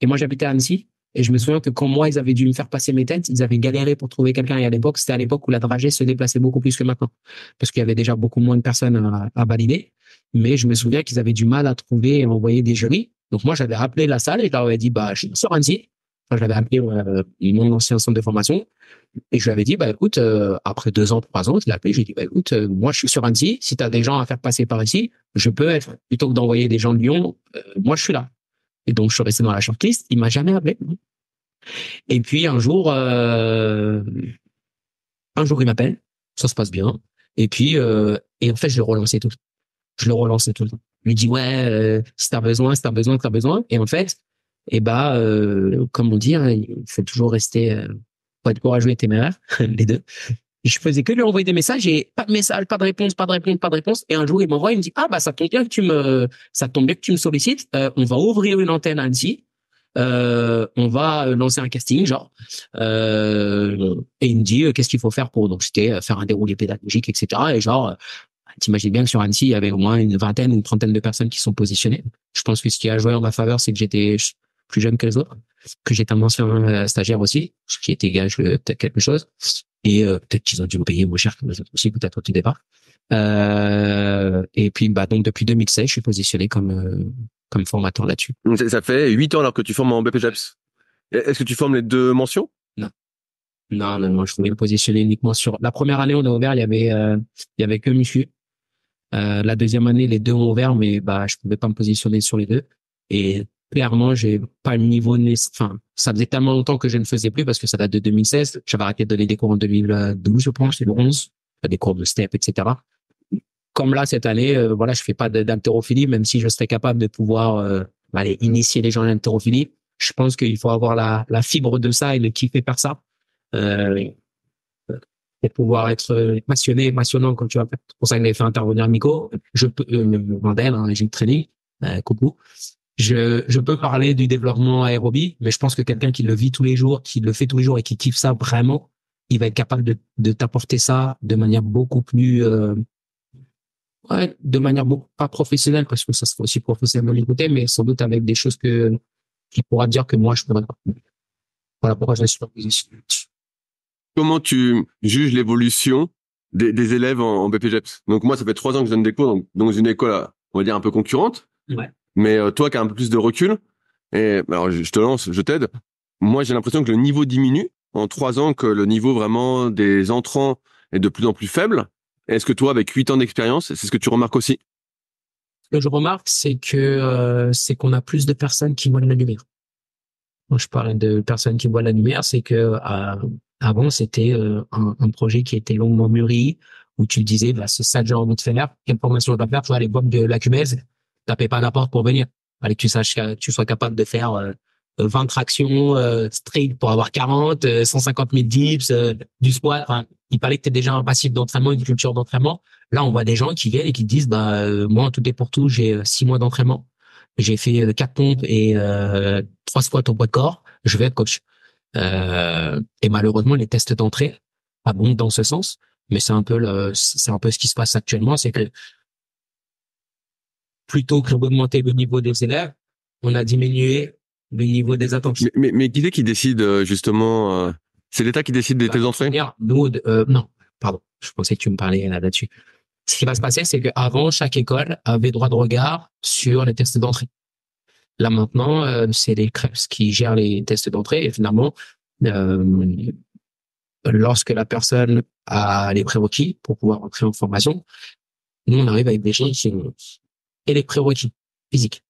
et moi j'habitais à Annecy. Et je me souviens que quand moi, ils avaient dû me faire passer mes tests, ils avaient galéré pour trouver quelqu'un. Et à l'époque, c'était à l'époque où la dragée se déplaçait beaucoup plus que maintenant. Parce qu'il y avait déjà beaucoup moins de personnes à valider. Mais je me souviens qu'ils avaient du mal à trouver et envoyer des jurys. Donc moi, j'avais appelé la salle et je leur avais dit, je suis sur Annecy. Enfin, j'avais appelé mon ancien centre de formation. Et je lui avais dit, écoute, après 2 ans, 3 ans, je l'ai appelé, je lui ai dit, écoute, moi, je suis sur Annecy. Si tu as des gens à faire passer par ici, je peux être, plutôt que d'envoyer des gens de Lyon, moi, je suis là. Et donc, je suis resté dans la shortlist. Il m'a jamais appelé. Et puis, un jour, il m'appelle. Ça se passe bien. Et puis, et en fait, je le relançais tout le temps. Je le relançais tout le temps. Je lui dis, ouais, si t'as besoin, si t'as besoin, si t'as besoin. Et en fait, comme on dit, hein, il faut toujours rester, faut être courageux et téméraire, les deux. Et je faisais que lui envoyer des messages et pas de message, pas de réponse, pas de réponse, pas de réponse. Et un jour, il m'envoie, il me dit, ça tombe bien que ça tombe bien que tu me sollicites. On va ouvrir une antenne à Annecy. On va lancer un casting, genre. Et il me dit, qu'est-ce qu'il faut faire pour, donc c'était faire un déroulé pédagogique, etc. Et genre, t'imagines bien que sur Annecy, il y avait au moins une vingtaine ou une trentaine de personnes qui sont positionnées. Je pense que ce qui a joué en ma faveur, c'est que j'étais plus jeune que les autres, que j'étais un ancien stagiaire aussi, ce qui était gage peut-être quelque chose. Et peut-être qu'ils ont dû me payer moins cher que les autres aussi, peut-être au tout départ. Et puis, donc depuis 2016, je suis positionné comme formateur là-dessus. Ça fait 8 ans alors que tu formes en BPJEPS. Est-ce que tu formes les 2 mentions? Non, je voulais me positionner uniquement sur la première année. On a ouvert, il y avait que Muscu. La deuxième année, les deux ont ouvert, mais je pouvais pas me positionner sur les deux. Et clairement, j'ai pas le niveau enfin, ça faisait tellement longtemps que je ne faisais plus parce que ça date de 2016. J'avais arrêté de donner des cours en 2012, je pense, c'est le 11, des cours de step, etc. Comme là, cette année, je fais pas d'haltérophilie, même si je serais capable de pouvoir aller initier les gens à l'haltérophilie. Je pense qu'il faut avoir la fibre de ça et le kiffer faire ça. Et pouvoir être passionnant quand tu vas faire. C'est pour ça que j'avais fait intervenir Nico. Je peux, Mandel, Gym Training, coucou. Je peux parler du développement aérobie, mais je pense que quelqu'un qui le vit tous les jours, qui le fait tous les jours et qui kiffe ça vraiment, il va être capable de t'apporter ça de manière beaucoup plus, de manière beaucoup pas professionnelle, parce que ça se fait aussi professionnellement l'écouter, mais sans doute avec des choses qui pourra dire que moi je pourrais pas. Voilà pourquoi je me suis pas positionné. Comment tu juges l'évolution des élèves en BPJEPS? Donc moi, ça fait 3 ans que je donne des cours dans une école, on va dire un peu concurrente. Ouais. Mais toi qui as un peu plus de recul, et alors je te lance, je t'aide. Moi, j'ai l'impression que le niveau diminue en 3 ans, que le niveau vraiment des entrants est de plus en plus faible. Est-ce que toi, avec 8 ans d'expérience, c'est ce que tu remarques aussi? Ce que je remarque, c'est qu'on a plus de personnes qui voient la lumière. Quand je parlais de personnes qui voient la lumière, c'est que avant, c'était un projet qui était longuement mûri, où tu disais, c'est ça que j'ai envie de faire, quelle formation je dois faire. Tu vois, à l'époque de la Cumèze, tapez pas à la porte pour venir. Fallait que tu sois capable de faire 20 tractions straight pour avoir 40, 150 000 dips, du squat. Enfin, il fallait que tu aies déjà un passif d'entraînement, une culture d'entraînement. Là, on voit des gens qui viennent et qui disent, moi, en tout et pour tout, j'ai 6 mois d'entraînement. J'ai fait 4 pompes et 3 squats au poids de corps. Je vais être coach. Et malheureusement, les tests d'entrée abondent dans ce sens. Mais c'est un peu ce qui se passe actuellement, c'est que plutôt que d'augmenter le niveau des élèves, on a diminué le niveau des attentes. Mais qui c'est qui décide justement c'est l'État qui décide des tests d'entrée? Nous, non, pardon. Je pensais que tu me parlais là-dessus. Ce qui va se passer, c'est qu'avant, chaque école avait droit de regard sur les tests d'entrée. Là maintenant, c'est les CREPS qui gèrent les tests d'entrée et finalement, lorsque la personne a les prérequis pour pouvoir entrer en formation, nous on arrive avec des gens qui ont et les prérequis physiques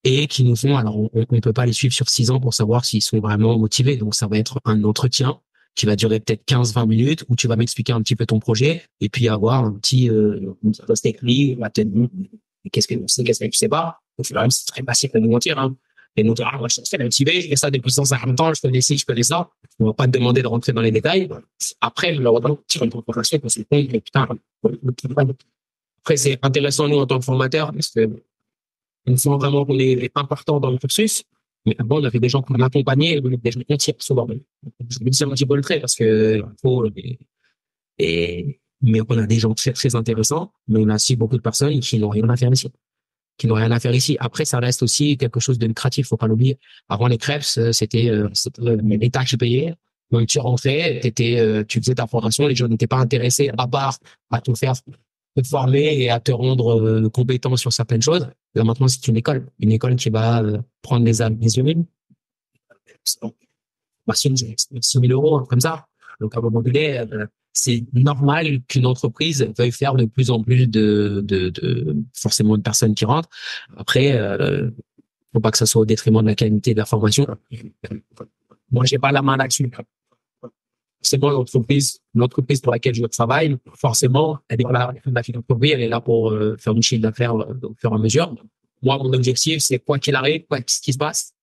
et qui nous font. Alors on ne peut pas les suivre sur 6 ans pour savoir s'ils sont vraiment motivés. Donc ça va être un entretien qui va durer peut-être 15-20 minutes où tu vas m'expliquer un petit peu ton projet et puis avoir un petit post écrit, qu'est-ce que tu sais pas. Donc, là, c'est très facile de nous mentir, hein. Et nous dire, ah, moi, je suis très motivé, je fais ça depuis 150 ans, je connais ci, je connais ça. On va pas te demander de rentrer dans les détails. Après, malheureusement, tire une proposition qu'on se dit, mais putain, après, c'est intéressant, nous, en tant que formateurs, parce que on sent vraiment qu'on est important dans le cursus. Mais avant, on avait des gens qu'on accompagnait, des gens qu'on tire souvent. Je me dis un petit peu le trait parce que mais on a des gens très, très intéressants, mais on a aussi beaucoup de personnes qui n'ont rien à faire ici. Après, ça reste aussi quelque chose de lucratif, faut pas l'oublier. Avant les crêpes, c'était l'État qui payait. Donc tu rentrais, tu faisais ta formation, les gens n'étaient pas intéressés à part à te former et à te rendre compétent sur certaines choses. Là maintenant, c'est une école qui va prendre les humains. Bah, 6 000 euros, comme ça. Donc à un moment donné, c'est normal qu'une entreprise veuille faire de plus en plus de forcément de personnes qui rentrent. Après, faut pas que ça soit au détriment de la qualité de la formation. Moi, j'ai pas la main là-dessus. C'est bon, l'entreprise pour laquelle je travaille, forcément, elle est pas là pour la philanthropie, elle est là pour faire une chiffre d'affaires au fur et à mesure. Moi, mon objectif, c'est quoi qu'il arrive, quoi ce qui se passe,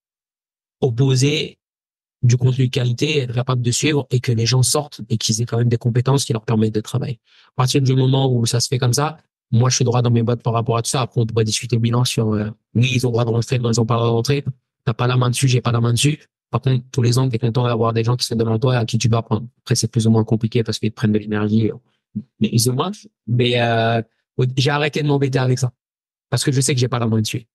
proposer du contenu de qualité, être capable de suivre et que les gens sortent et qu'ils aient quand même des compétences qui leur permettent de travailler. À partir du moment où ça se fait comme ça, moi, je suis droit dans mes bottes par rapport à tout ça. Après, on pourrait discuter bilan sur, oui, ils ont le droit de rentrer, non, ils ont pas le droit de rentrer. T'as pas la main dessus, j'ai pas la main dessus. Par contre, tous les ans, t'es content d'avoir des gens qui sont devant toi et à qui tu vas apprendre. Après, c'est plus ou moins compliqué parce qu'ils te prennent de l'énergie, mais ils ont moins. Mais, j'ai arrêté de m'embêter avec ça. Parce que je sais que j'ai pas la main dessus.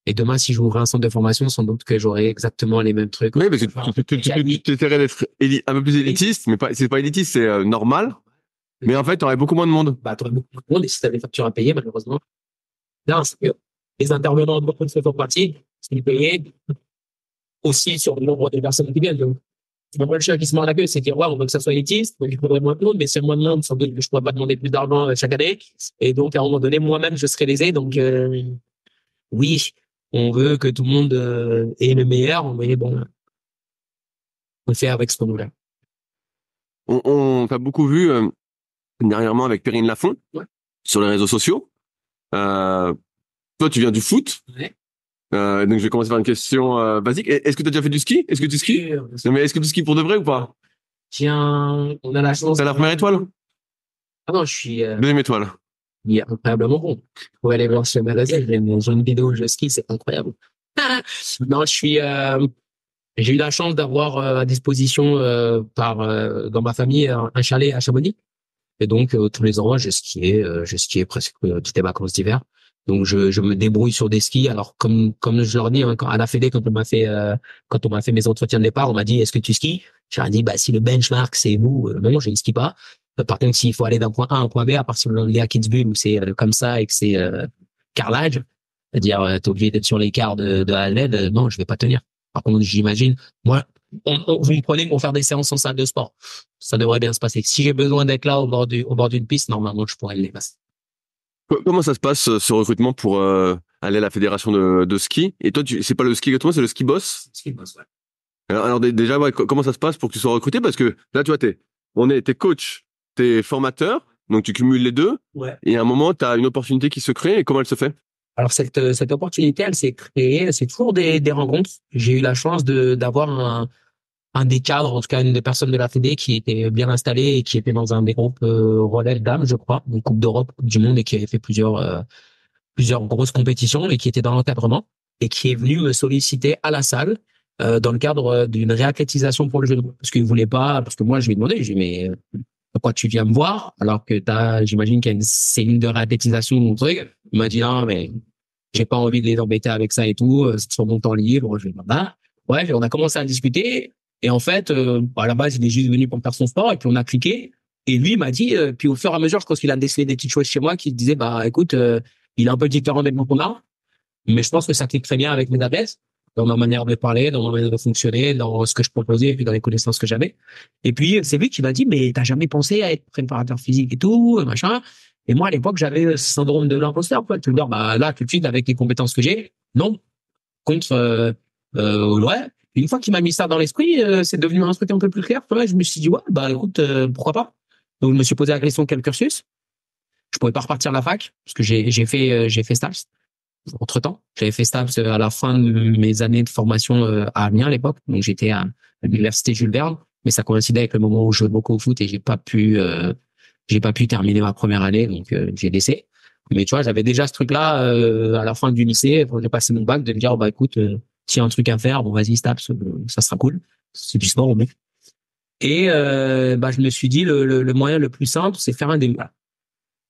Et demain, si j'ouvrais un centre de formation, sans doute que j'aurais exactement les mêmes trucs. Oui, parce que tu essaierais d'être un peu plus élitiste, mais c'est pas élitiste, c'est normal. Mais en fait, t'aurais beaucoup moins de monde. Bah, t'aurais beaucoup moins de monde et si t'as des factures à payer, malheureusement. Non, c'est que les intervenants de beaucoup de font partie, c'est payés aussi sur le nombre de personnes qui viennent. Donc, c'est pas le chien qui se mord la queue, c'est dire, ouais, on veut que ça soit élitiste, donc il faudrait moins de monde, mais c'est moins de monde, sans doute que je pourrais pas demander plus d'argent chaque année. Et donc, à un moment donné, moi-même, je serais lésé. Donc, oui, on veut que tout le monde ait le meilleur, mais bon, on fait avec ce qu'on veut. On t'a beaucoup vu dernièrement avec Perrine Lafont, Ouais. Sur les réseaux sociaux. Toi, tu viens du foot. Ouais. Donc je vais commencer par une question basique. Est-ce que tu as déjà fait du ski? Est-ce que tu skis? Non, mais est-ce que tu skis pour de vrai ou pas? Tiens, on a la chance. T'as la première étoile? Ah non, je suis Deuxième étoile. il est incroyablement bon. Vous pouvez aller voir sur ma magazine, j'ai une vidéo où je skie, c'est incroyable. Non, j'ai eu la chance d'avoir à disposition dans ma famille un chalet à Chamonix. Et donc tous les ans, j'ai skié presque toutes les vacances d'hiver. Donc je me débrouille sur des skis. Alors comme je leur dis hein, à la Fédé quand on m'a fait mes entretiens de départ, on m'a dit est-ce que tu skis? J'ai dit bah si le benchmark c'est vous, non je ne skie pas. Par contre s'il faut aller d'un point A à un point B, à partir de l'île à Kitzbühel où c'est comme ça et que c'est carrelage, c'est-à-dire t'es obligé d'être sur les quarts de A à Z, non je vais pas tenir. Par contre j'imagine moi vous me prenez pour faire des séances en salle de sport. Ça devrait bien se passer. Si j'ai besoin d'être là au bord d'une piste, normalement, je pourrais les passer. Comment ça se passe ce recrutement pour aller à la fédération de ski? Et toi, c'est pas le ski exactement, c'est le ski boss? Ski boss, ouais. Alors déjà, ouais, comment ça se passe pour que tu sois recruté? Parce que là, tu vois, t'es coach, t'es formateur, donc tu cumules les deux. Ouais. Et à un moment, t'as une opportunité qui se crée. Et comment elle se fait? Alors cette opportunité, elle s'est créée, c'est toujours des rencontres. J'ai eu la chance d'avoir un des cadres, en tout cas une des personnes de la Fédé qui était bien installée et qui était dans un des groupes relais dames, je crois, une Coupe d'Europe, Coupe du Monde et qui avait fait plusieurs grosses compétitions et qui était dans l'encadrement et qui est venu me solliciter à la salle dans le cadre d'une réathlétisation pour le genou parce qu'il voulait pas, parce que moi je lui ai demandé, j'ai dit mais pourquoi tu viens me voir alors que j'imagine qu'il y a une cellule de réathlétisation ou un truc. Il m'a dit non mais j'ai pas envie de les embêter avec ça et tout, c'est sur mon temps libre. Je lui ai dit bah ouais, on a commencé à discuter. Et en fait, à la base, il est juste venu pour faire son sport et puis on a cliqué. Et lui, il m'a dit, puis au fur et à mesure, je pense qu'il a décelé des petites choses chez moi qui disaient, bah, écoute, il est un peu différent des gens qu'on a, mais je pense que ça clique très bien avec mes adresses, dans ma manière de parler, dans ma manière de fonctionner, dans ce que je proposais et puis dans les connaissances que j'avais. Et puis, c'est lui qui m'a dit, mais t'as jamais pensé à être préparateur physique et tout, machin. Et moi, à l'époque, j'avais ce syndrome de l'imposteur, quoi. Tu veux dire, bah, là, tout de suite, avec les compétences que j'ai, non. Contre, ouais. Une fois qu'il m'a mis ça dans l'esprit, c'est devenu un truc un peu plus clair. Ouais, je me suis dit, ouais, bah écoute, pourquoi pas. Donc je me suis posé la question quel cursus. Je pouvais pas repartir à la fac parce que j'ai fait Stats. entre-temps. J'avais fait STAPS à la fin de mes années de formation à Amiens à l'époque. Donc j'étais à l'université Jules Verne, mais ça coïncidait avec le moment où je jouais beaucoup au foot et j'ai pas pu terminer ma première année, donc j'ai laissé. Mais tu vois, j'avais déjà ce truc-là à la fin du lycée, quand j'ai passé mon bac, de me dire bah écoute, s'il y a un truc à faire, bon vas-y STAPS, ça sera cool. C'est du sport, mais. Et bah je me suis dit le moyen le plus simple, c'est faire un DU.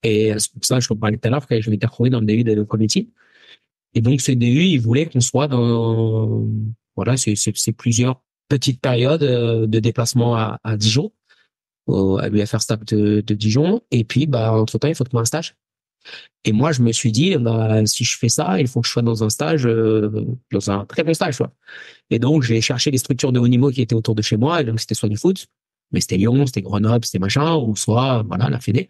Et c'est pour ça que je te parlais tout à l'heure que je m'étais retrouvé dans le DU de community. Et donc, ce DU, il voulait qu'on soit dans, voilà, c'est plusieurs petites périodes de déplacement à Dijon, à l'UFR STAPS de Dijon. Et puis, bah, entre-temps, il faut trouver un stage. Et moi, je me suis dit, bah, si je fais ça, il faut que je sois dans un stage, dans un très bon stage, quoi. Et donc, j'ai cherché les structures de haut niveau qui étaient autour de chez moi. Et donc, c'était soit du foot, mais c'était Lyon, c'était Grenoble, c'était machin, ou soit, voilà, la Fédé.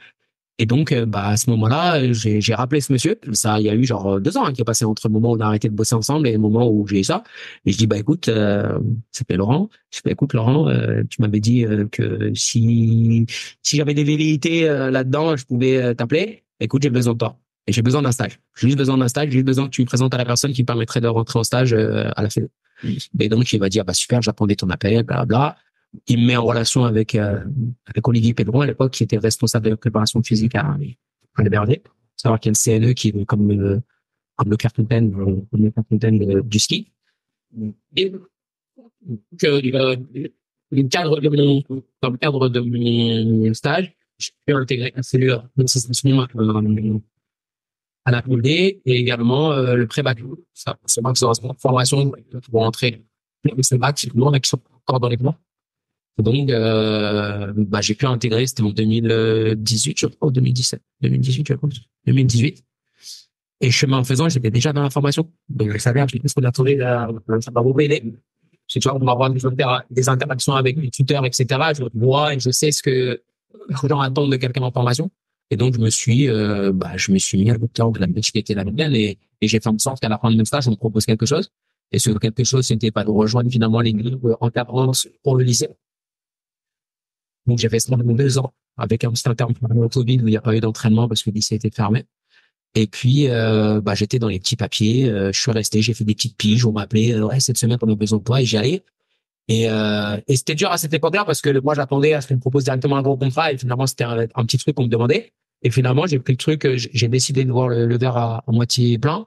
Et donc, bah, à ce moment-là, j'ai rappelé ce monsieur. Ça, il y a eu genre 2 ans qui est passé entre le moment où on a arrêté de bosser ensemble et le moment où j'ai eu ça. Et je dis, bah écoute, il s'appelle Laurent. Je dis, bah écoute, Laurent, tu m'avais dit que si j'avais des velléités là-dedans, je pouvais t'appeler. Écoute, j'ai besoin de toi. Et j'ai besoin d'un stage. J'ai juste besoin d'un stage. J'ai juste besoin que tu me présentes à la personne qui me permettrait de rentrer en stage à la fin. Et donc, il va dire, bah super, j'attendais ton appel, bla. Il me met en relation avec Olivier Pédron à l'époque, qui était responsable de la préparation physique à l'Héberger. Savoir qu'il y a une CNE qui est comme le Clairefontaine du ski. Et dans le cadre de mon stage, j'ai pu intégrer un cellule d'enseignement à la POD et également le pré-bac. Ça, c'est moi qui sont en formation pour entrer. C'est le bac, c'est le monde qui sont encore dans les plans. Donc, bah, j'ai pu intégrer, c'était en 2018, je crois, ou 2017, 2018, je pense, 2018. Et chemin en faisant, j'étais déjà dans la formation. Donc, je savais un petit peu ce qu'on attendait, ça m'a beaucoup aidé. C'est, tu vois, on va avoir des interactions avec les tuteurs, etc. Je vois et je sais ce que les gens attendent de quelqu'un en formation. Et donc, je me suis mis à l'auteur de la métier qui était la mienne et j'ai fait en sorte qu'à la fin de mon stage, on me propose quelque chose. Et ce quelque chose, c'était pas de rejoindre finalement les groupes encadrants pour le lycée. Donc, j'ai fait ça pendant 2 ans avec un petit interne pendant le Covid où il n'y a pas eu d'entraînement parce que le lycée était fermé. Et puis, bah, j'étais dans les petits papiers. Je suis resté, j'ai fait des petites piges. On m'a appelé, ouais, cette semaine, on a besoin de toi et j'y allais. Et c'était dur à cette époque-là parce que moi, j'attendais à ce qu'on me propose directement un gros contrat et finalement, c'était un petit truc qu'on me demandait. Et finalement, j'ai pris le truc, j'ai décidé de voir le verre à moitié plein.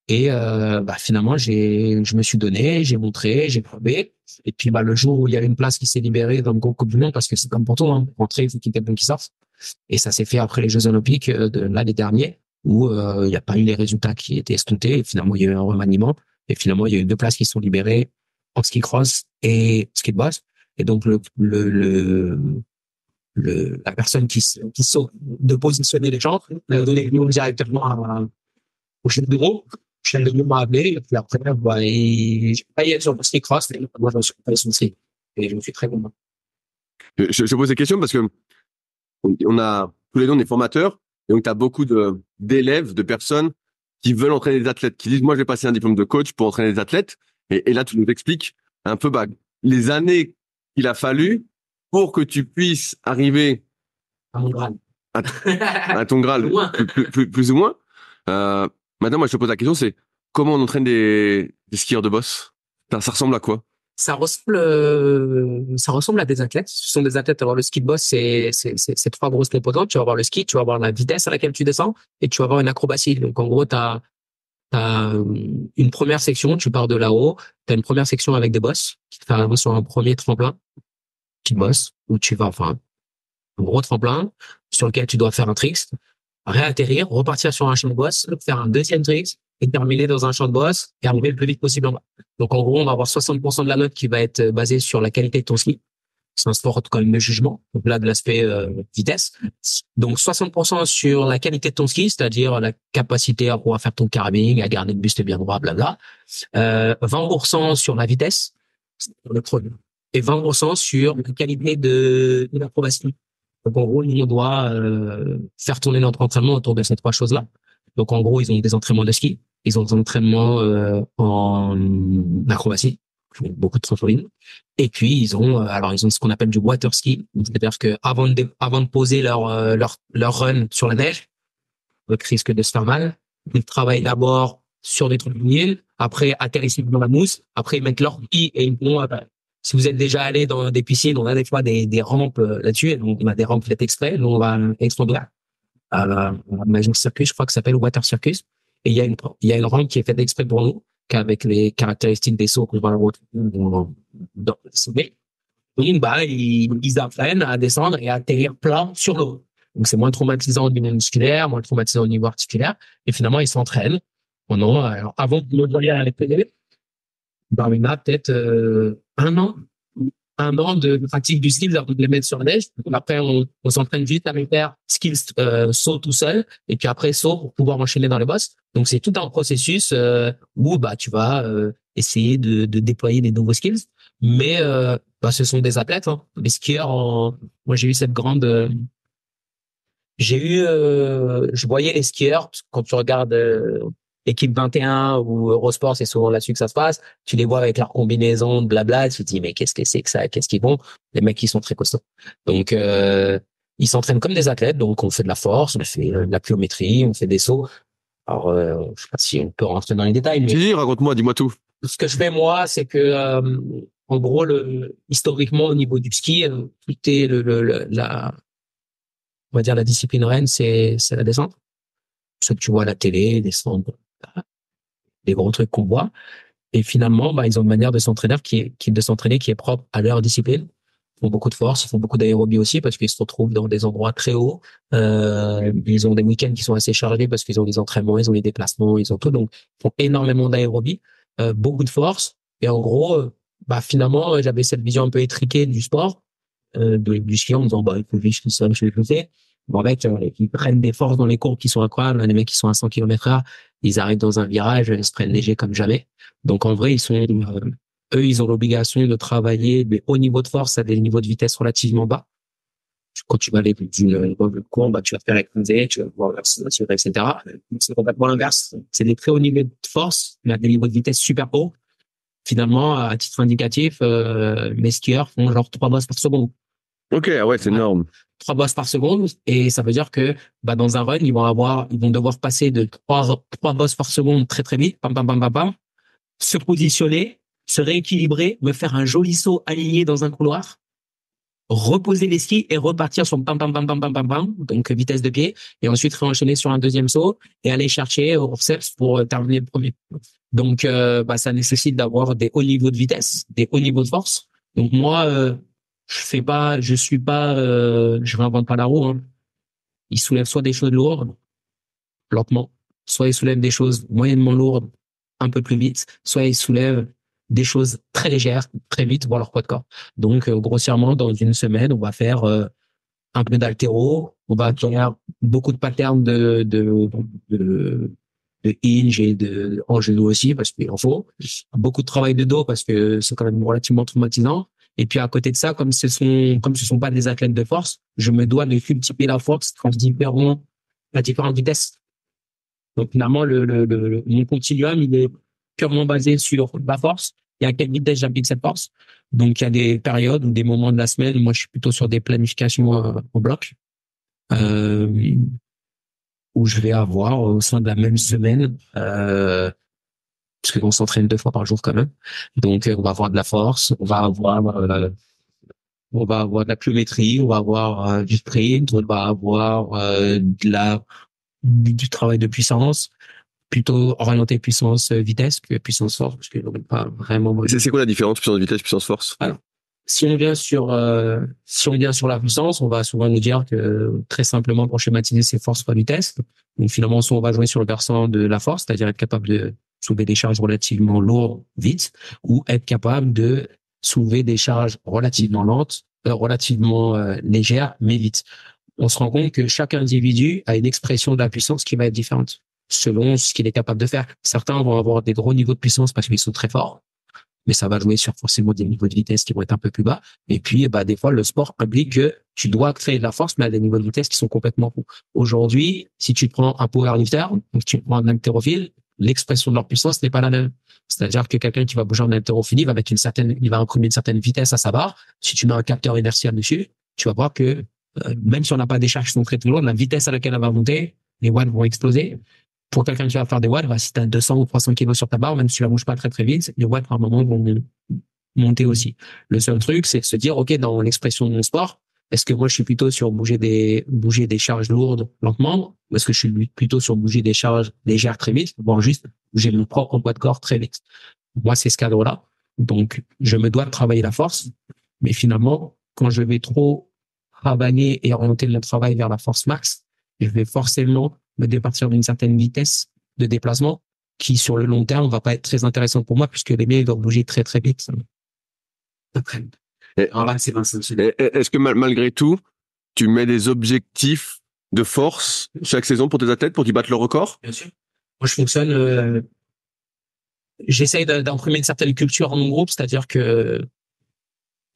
Et bah, finalement, je me suis donné, j'ai montré, j'ai prouvé. Et puis bah, le jour où il y a une place qui s'est libérée dans le groupe Coupe du Monde, parce que c'est comme pour tout, hein, rentrer, il faut qu'il y ait quelqu'un qui sorte. Et ça s'est fait après les Jeux Olympiques de l'année dernière, où il n'y a pas eu les résultats qui étaient escomptés. Et finalement, il y a eu un remaniement. Et finalement, il y a eu 2 places qui sont libérées en ski cross et ski de boss. Et donc la personne qui saute de positionner les gens, l'a donné directement au chef de groupe. Le chef de groupe m'a appelé, et puis après, bah, j'ai payé sur le ski cross, et moi, je me suis payé sur le ski. Et je me suis très content. Je pose ces questions parce que on a tous les deux, on est formateurs, et donc tu as beaucoup d'élèves, de personnes qui veulent entraîner des athlètes, qui disent, moi, je vais passer un diplôme de coach pour entraîner des athlètes. Et là, tu nous expliques un peu, bah, les années qu'il a fallu pour que tu puisses arriver À mon grade. à ton Graal, plus ou moins. Maintenant, moi, je te pose la question, c'est comment on entraîne des skieurs de boss? Ça ressemble à quoi? Ça ressemble à des athlètes. Ce sont des athlètes. Alors, le ski de boss, c'est 3 grosses composantes. Tu vas avoir le ski, tu vas avoir la vitesse à laquelle tu descends et tu vas avoir une acrobatie. Donc, en gros, t'as une première section, tu pars de là-haut. T'as une première section avec des bosses qui te fait arriver sur un premier tremplin, qui bosse, où tu vas, enfin, un gros tremplin sur lequel tu dois faire un trick, réatterrir, repartir sur un champ de boss, faire un deuxième trick et terminer dans un champ de boss et arriver le plus vite possible en bas. Donc, en gros, on va avoir 60% de la note qui va être basée sur la qualité de ton ski. C'est un sport quand même de jugement, donc là de l'aspect vitesse. Donc 60% sur la qualité de ton ski, c'est-à-dire la capacité à pouvoir faire ton carabing, à garder le buste bien droit, blabla. 20% sur la vitesse, le produit, et 20% sur la qualité de l'acrobatie. Donc en gros, on doit faire tourner notre entraînement autour de ces 3 choses-là. Donc en gros, ils ont des entraînements de ski, ils ont des entraînements en acrobatie, beaucoup de trampoline. Et puis ils ont ce qu'on appelle du water ski, c'est-à-dire que avant de poser leur run sur la neige, avec risque de se faire mal, ils travaillent d'abord sur des trampolines, après atterrissent dans la mousse, après ils mettent leur pied et ils vont, si vous êtes déjà allé dans des piscines, on a des fois des rampes là-dessus, donc on a des rampes faites exprès, donc on va explorer à Magic Circus, je crois que ça s'appelle Water Circus, et il y a une rampe qui est faite exprès pour nous, qu'avec les caractéristiques des sauts qu'on va retrouver dans le sommet. Donc, ils apprennent à descendre et à atterrir plat sur l'eau. Donc, c'est moins traumatisant au niveau musculaire, moins traumatisant au niveau articulaire. Et finalement, ils s'entraînent pendant, alors, avant de me voyer à la télé, il y a peut-être un an de pratique du skills avant de les mettre sur la neige. Après, on s'entraîne juste à faire skills saut tout seul et puis après saut pour pouvoir enchaîner dans les bosses. Donc, c'est tout un processus où tu vas essayer de déployer des nouveaux skills. Mais ce sont des athlètes. Hein. Les skieurs, moi, j'ai eu cette grande... je voyais les skieurs, parce que quand tu regardes équipe 21 ou Eurosport, c'est souvent là-dessus que ça se passe. Tu les vois avec leur combinaison de blabla, tu te dis mais qu'est-ce que c'est que ça? Qu'est-ce qu'ils font? Les mecs qui sont très costauds. Donc ils s'entraînent comme des athlètes, donc on fait de la force, on fait de la pliométrie, on fait des sauts. Alors je sais pas si on peut rentrer dans les détails, mais Si, raconte-moi, dis-moi tout. ce que je fais moi, c'est que en gros historiquement au niveau du ski, tout est on va dire la discipline reine, c'est la descente. Ce que tu vois à la télé, descendre, les gros trucs qu'on voit. Et finalement, ils ont une manière de s'entraîner qui est propre à leur discipline. Ils font beaucoup de force, ils font beaucoup d'aérobie aussi parce qu'ils se retrouvent dans des endroits très hauts. Ils ont des week-ends qui sont assez chargés parce qu'ils ont des entraînements, ils ont les déplacements, ils ont tout. Donc, ils font énormément d'aérobie, beaucoup de force. Et en gros, finalement, j'avais cette vision un peu étriquée du sport, du ski en me disant, il faut vivre ça, je vais le faire. Bon, mec, ils prennent des forces dans les courbes qui sont incroyables. Les mecs qui sont à 100 km/h, ils arrivent dans un virage, ils se prennent léger comme jamais. Donc, en vrai, eux, ils ont l'obligation de travailler des hauts niveaux de force à des niveaux de vitesse relativement bas. Quand tu vas aller d'une courbe, tu vas te faire écraser, tu vas pouvoir tirer, etc. C'est complètement l'inverse. C'est des très hauts niveaux de force, mais à des niveaux de vitesse super hauts. Finalement, à titre indicatif, mes skieurs font genre 3 bosses par seconde. Ok, ouais, c'est énorme. 3 bosses par seconde, et ça veut dire que dans un run, ils vont devoir passer de 3 bosses par seconde très très vite, pam pam pam pam pam, se positionner, se rééquilibrer, me faire un joli saut aligné dans un couloir, reposer les skis et repartir sur pam pam pam pam pam pam pam, donc vitesse de pied, et ensuite réenchaîner sur un deuxième saut et aller chercher au forceps pour terminer le premier. Donc ça nécessite d'avoir des hauts niveaux de vitesse, des hauts niveaux de force. Donc moi je réinvente pas la roue, hein. Ils soulèvent soit des choses lourdes, lentement, soit ils soulèvent des choses moyennement lourdes, un peu plus vite, soit ils soulèvent des choses très légères, très vite, voir leur poids de corps. Donc, grossièrement, dans une semaine, on va faire un peu d'haltéro, on va faire beaucoup de patterns de hinge et en genou aussi, parce qu'il en faut. Beaucoup de travail de dos, parce que c'est quand même relativement traumatisant. Et puis, à côté de ça, comme ce sont pas des athlètes de force, je me dois de multiplier la force à différentes vitesses. Donc, finalement, mon continuum, il est purement basé sur ma force et à quelle vitesse j'applique cette force. Donc, il y a des périodes ou des moments de la semaine où moi, je suis plutôt sur des planifications en bloc, où je vais avoir au sein de la même semaine, parce qu'on s'entraîne 2 fois par jour quand même. Donc, on va avoir de la force, on va avoir de la pliométrie, on va avoir du sprint, on va avoir du travail de puissance, plutôt orienté puissance vitesse que puissance force, parce que donc pas vraiment. C'est quoi la différence puissance vitesse puissance force? Alors, si on vient sur la puissance, on va souvent nous dire que très simplement pour schématiser c'est force fois vitesse. Donc finalement, soit on va jouer sur le versant de la force, c'est-à-dire être capable de soulever des charges relativement lourdes vite, ou être capable de soulever des charges relativement lentes, légères mais vite. On se rend compte que chaque individu a une expression de la puissance qui va être différente selon ce qu'il est capable de faire. Certains vont avoir des gros niveaux de puissance parce qu'ils sont très forts, mais ça va jouer sur forcément des niveaux de vitesse qui vont être un peu plus bas. Et puis, des fois, le sport implique que tu dois créer de la force, mais à des niveaux de vitesse qui sont complètement fous. Aujourd'hui, si tu prends un powerlifter, donc tu prends un haltérophile, l'expression de leur puissance n'est pas la même. C'est-à-dire que quelqu'un qui va bouger en haltérophilie va il va imprimer une certaine vitesse à sa barre. Si tu mets un capteur inertiel dessus, tu vas voir que même si on n'a pas des charges qui sont très lourdes, la vitesse à laquelle elle va monter, les watts vont exploser. pour quelqu'un qui va faire des watts, bah, si tu as 200 ou 300 kilos sur ta barre, même si tu la bouges pas très très vite, les watts par moment vont monter aussi. Le seul truc, c'est de se dire, OK, dans l'expression de mon sport, est-ce que moi je suis plutôt sur bouger des charges lourdes lentement, ou est-ce que je suis plutôt sur bouger des charges légères très vite, bon, juste bouger mon propre poids de corps très vite. Moi, c'est ce cadre-là. Donc, je me dois de travailler la force, mais finalement, quand je vais trop travailler et orienter le travail vers la force max, je vais forcément me départir d'une certaine vitesse de déplacement qui, sur le long terme, va pas être très intéressant pour moi puisque les miens, ils doivent bouger très, très vite. Alors là, c'est Est-ce que malgré tout, tu mets des objectifs de force chaque saison pour tes athlètes pour qu'ils battent le record? Bien sûr. Moi, je fonctionne, j'essaye d'imprimer une certaine culture en mon groupe, c'est-à-dire que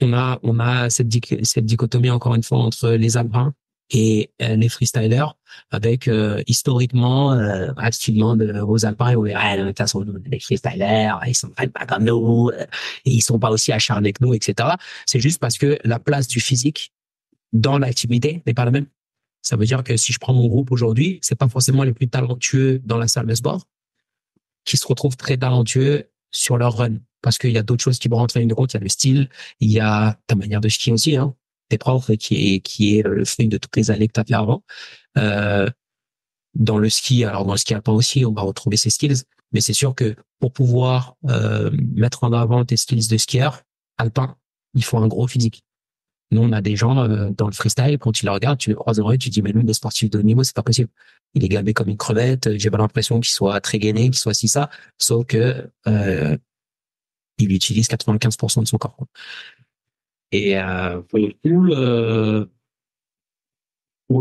on a cette dichotomie encore une fois entre les alpins et les freestylers avec historiquement tu demandes aux alpins de toute façon les freestylers ils s'entraînent pas comme nous et ils sont pas aussi acharnés que nous, etc. C'est juste parce que la place du physique dans l'activité n'est pas la même. Ça veut dire que si je prends mon groupe aujourd'hui, c'est pas forcément les plus talentueux dans la salle de sport qui se retrouvent très talentueux sur leur run. Parce qu'il y a d'autres choses qui vont rentrer en ligne de compte. Il y a le style, il y a ta manière de skier aussi, hein. T'es propre qui est le fruit de toutes les années que tu as fait avant. Dans le ski, alors dans le ski alpin aussi, on va retrouver ces skills. Mais c'est sûr que pour pouvoir mettre en avant tes skills de skieur alpin, il faut un gros physique. Nous, on a des gens dans le freestyle, quand tu les regardes, tu les croises en rue, tu te dis, mais lui, des sportifs de haut niveau, c'est pas possible. Il est gabé comme une crevette, j'ai pas l'impression qu'il soit très gainé, qu'il soit si ça, sauf que il utilise 95% de son corps. Et pour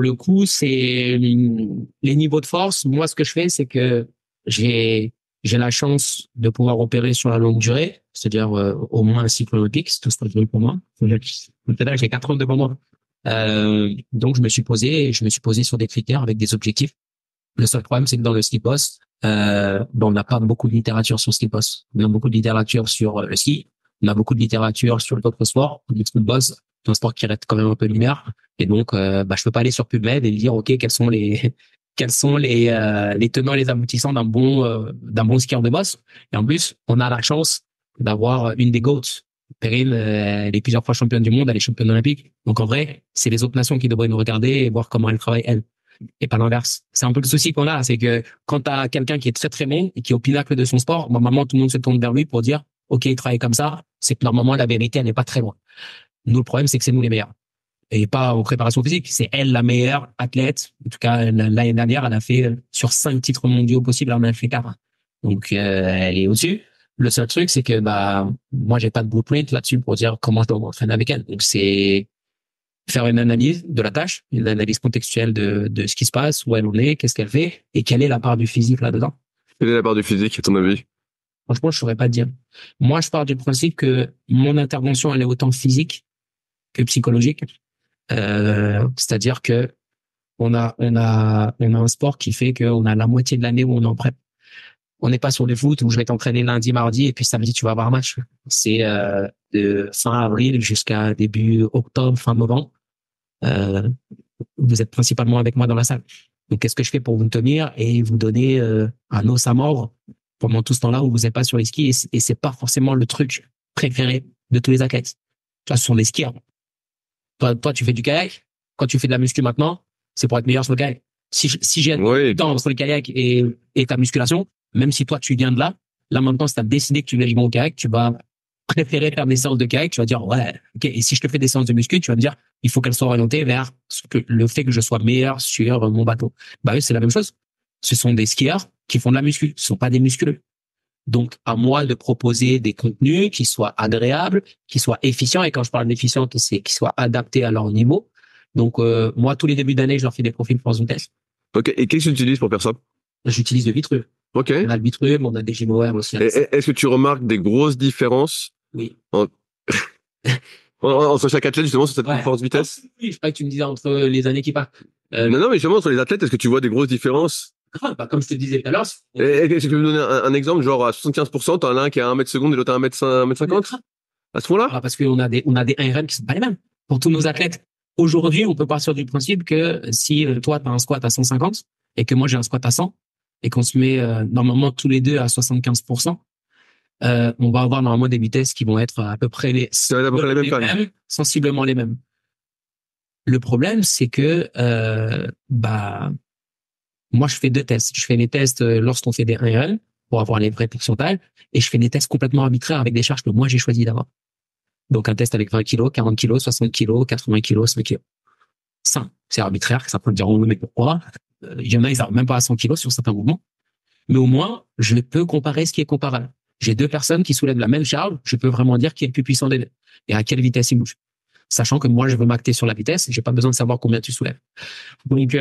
le coup, c'est les niveaux de force. Moi, ce que je fais, c'est que j'ai la chance de pouvoir opérer sur la longue durée, c'est-à-dire au moins un cycle olympique, c'est tout ce que je veux pour moi. Peut-être j'ai 4 ans devant moi. Donc je me suis posé sur des critères avec des objectifs. Le seul problème, c'est que dans le ski boss, on n'a pas beaucoup de littérature sur le ski boss. On a beaucoup de littérature sur le ski. On a beaucoup de littérature sur d'autres sports. Le ski boss, c'est un sport qui reste quand même un peu lunaire. Et donc, je peux pas aller sur PubMed et dire, OK, quels sont les tenants et les aboutissants d'un bon skieur de boss. Et en plus, on a la chance d'avoir une des GOATs. Perrine, elle est plusieurs fois championne du monde, elle est championne olympique. Donc en vrai, c'est les autres nations qui devraient nous regarder et voir comment elle travaille, elle. Et pas l'inverse. C'est un peu le souci qu'on a, c'est que quand tu as quelqu'un qui est très très bon et qui est au pinacle de son sport, normalement tout le monde se tourne vers lui pour dire, OK, il travaille comme ça, c'est que normalement la vérité, elle n'est pas très loin. Nous, le problème, c'est que c'est nous les meilleurs. Et pas en préparation physique. C'est elle la meilleure athlète. En tout cas, l'année dernière, elle a fait sur 5 titres mondiaux possibles, elle en a fait 4. Donc, elle est au-dessus. Le seul truc, c'est que moi, j'ai pas de blueprint là-dessus pour dire comment je dois m'entraîner avec elle. Donc, c'est faire une analyse de la tâche, une analyse contextuelle de ce qui se passe, où elle en est, qu'est-ce qu'elle fait, et quelle est la part du physique là-dedans. Quelle est la part du physique, à ton avis? Franchement, je saurais pas te dire. Moi, je pars du principe que mon intervention, elle est autant physique que psychologique. C'est-à-dire que on a un sport qui fait qu'on a la moitié de l'année où on est en prep. On n'est pas sur le foot où je vais t'entraîner lundi, mardi et puis samedi tu vas avoir un match. C'est de fin avril jusqu'à début octobre, fin novembre. Vous êtes principalement avec moi dans la salle. Donc qu'est-ce que je fais pour vous tenir et vous donner un os à mordre pendant tout ce temps-là où vous n'êtes pas sur les skis et c'est pas forcément le truc préféré de tous les athlètes. Ça, ce sont des skieurs. Toi, tu fais du kayak. Quand tu fais de la muscu maintenant, c'est pour être meilleur sur le kayak. Si j'ai du temps entre le kayak et ta musculation, même si toi, tu viens de là maintenant, si tu as décidé que tu voulais jouer au kayak, tu vas préférer faire des séances de kayak. Tu vas dire, ouais, ok. Et si je te fais des séances de muscu, tu vas me dire, il faut qu'elles soient orientées vers le fait que je sois meilleur sur mon bateau. Bah oui, c'est la même chose. Ce sont des skieurs qui font de la muscu. Ce sont pas des musculeux. Donc, à moi de proposer des contenus qui soient agréables, qui soient efficients. Et quand je parle d'efficient, c'est qu'ils soient adaptés à leur niveau. Donc, moi, tous les débuts d'année, je leur fais des profils force vitesse. Ok. Et qu'est-ce que tu utilises pour faire ça? J'utilise le Vitru. Ok. On a le Vitru, mais on a des Gmower aussi. Est-ce que tu remarques des grosses différences? Oui. Entre chaque athlète, justement, sur cette force vitesse? Oui, je crois que tu me disais entre les années qui passent. Non, mais justement, entre les athlètes, est-ce que tu vois des grosses différences? Comme je te disais tout à l'heure. Est-ce que tu peux me donner un exemple, genre à 75%, t'en as un qui a 1 mètre seconde et l'autre à 1 mètre 50? À ce point-là? Parce qu'on a des 1RM qui sont pas les mêmes. Pour tous nos athlètes. Aujourd'hui, on peut partir du principe que si toi, tu as un squat à 150 et que moi, j'ai un squat à 100, et qu'on se met normalement tous les deux à 75%, on va avoir normalement des vitesses qui vont être à peu près Ça va être à peu près les mêmes quand même. sensiblement les mêmes. Le problème, c'est que moi, je fais deux tests. Je fais les tests lorsqu'on fait des 1RM pour avoir les vrais pourcentages, et je fais des tests complètement arbitraires avec des charges que moi j'ai choisi d'avoir. Donc un test avec 20 kilos, 40 kilos, 60 kilos, 80 kilos, 100 kilos. Ça, c'est arbitraire, ça peut me dire, oh, mais pourquoi? Il y en a, ils n'arrivent même pas à 100 kilos sur certains mouvements. Mais au moins, je peux comparer ce qui est comparable. J'ai deux personnes qui soulèvent la même charge, je peux vraiment dire qui est le plus puissant des deux et à quelle vitesse ils bougent. Sachant que moi, je veux m'acter sur la vitesse, j'ai pas besoin de savoir combien tu soulèves. Donc,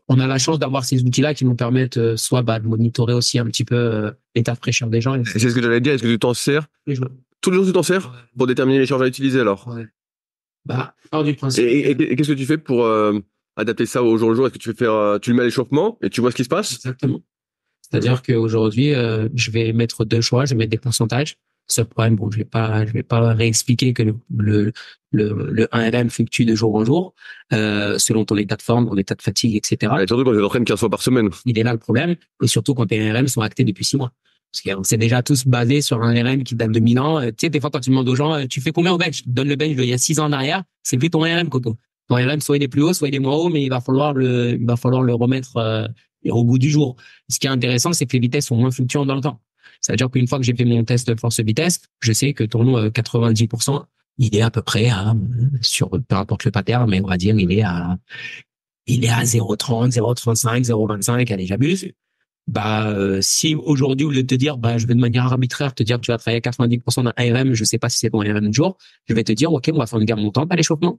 on a la chance d'avoir ces outils-là qui nous permettent soit de monitorer aussi un petit peu l'état de fraîcheur des gens. C'est ce que j'allais dire. Est-ce que tu t'en sers? Tous les jours, tu t'en sers pour déterminer les charges à utiliser alors? Ouais. Hors du principe. Et qu'est-ce que tu fais pour adapter ça au jour le jour? Est-ce que tu fais tu le mets à l'échauffement et tu vois ce qui se passe? Exactement. C'est-à-dire qu'aujourd'hui, je vais mettre deux choix, je vais mettre des pourcentages. Ce problème, bon, je vais pas réexpliquer que le 1RM fluctue de jour en jour, selon ton état de forme, ton état de fatigue, etc. Et surtout quand tu t'entraînes 15 fois par semaine. Il est là le problème. Et surtout quand tes RM sont actés depuis 6 mois. Parce qu'on s'est déjà tous basés sur un RM qui date de 1000 ans. Tu sais, des fois, quand tu demandes aux gens, tu fais combien au bench? Tu donnes le bench il y a 6 ans en arrière. C'est plus ton RM, Coco. Ton RM, soit il est plus haut, soit il est moins haut, mais il va falloir le remettre, au bout du jour. Ce qui est intéressant, c'est que les vitesses sont moins fluctuantes dans le temps. C'est-à-dire qu'une fois que j'ai fait mon test de force-vitesse, je sais que ton 90%, il est à peu près sur, peu importe le pattern, mais on va dire, il est à 0,30, 0,35, 0,25, allez, j'abuse. Si aujourd'hui, au lieu de te dire, je vais de manière arbitraire te dire que tu vas travailler à 90% d'un ARM, je sais pas si c'est ton ARM du jour, je vais te dire, OK, on va faire une gamme montante à l'échauffement.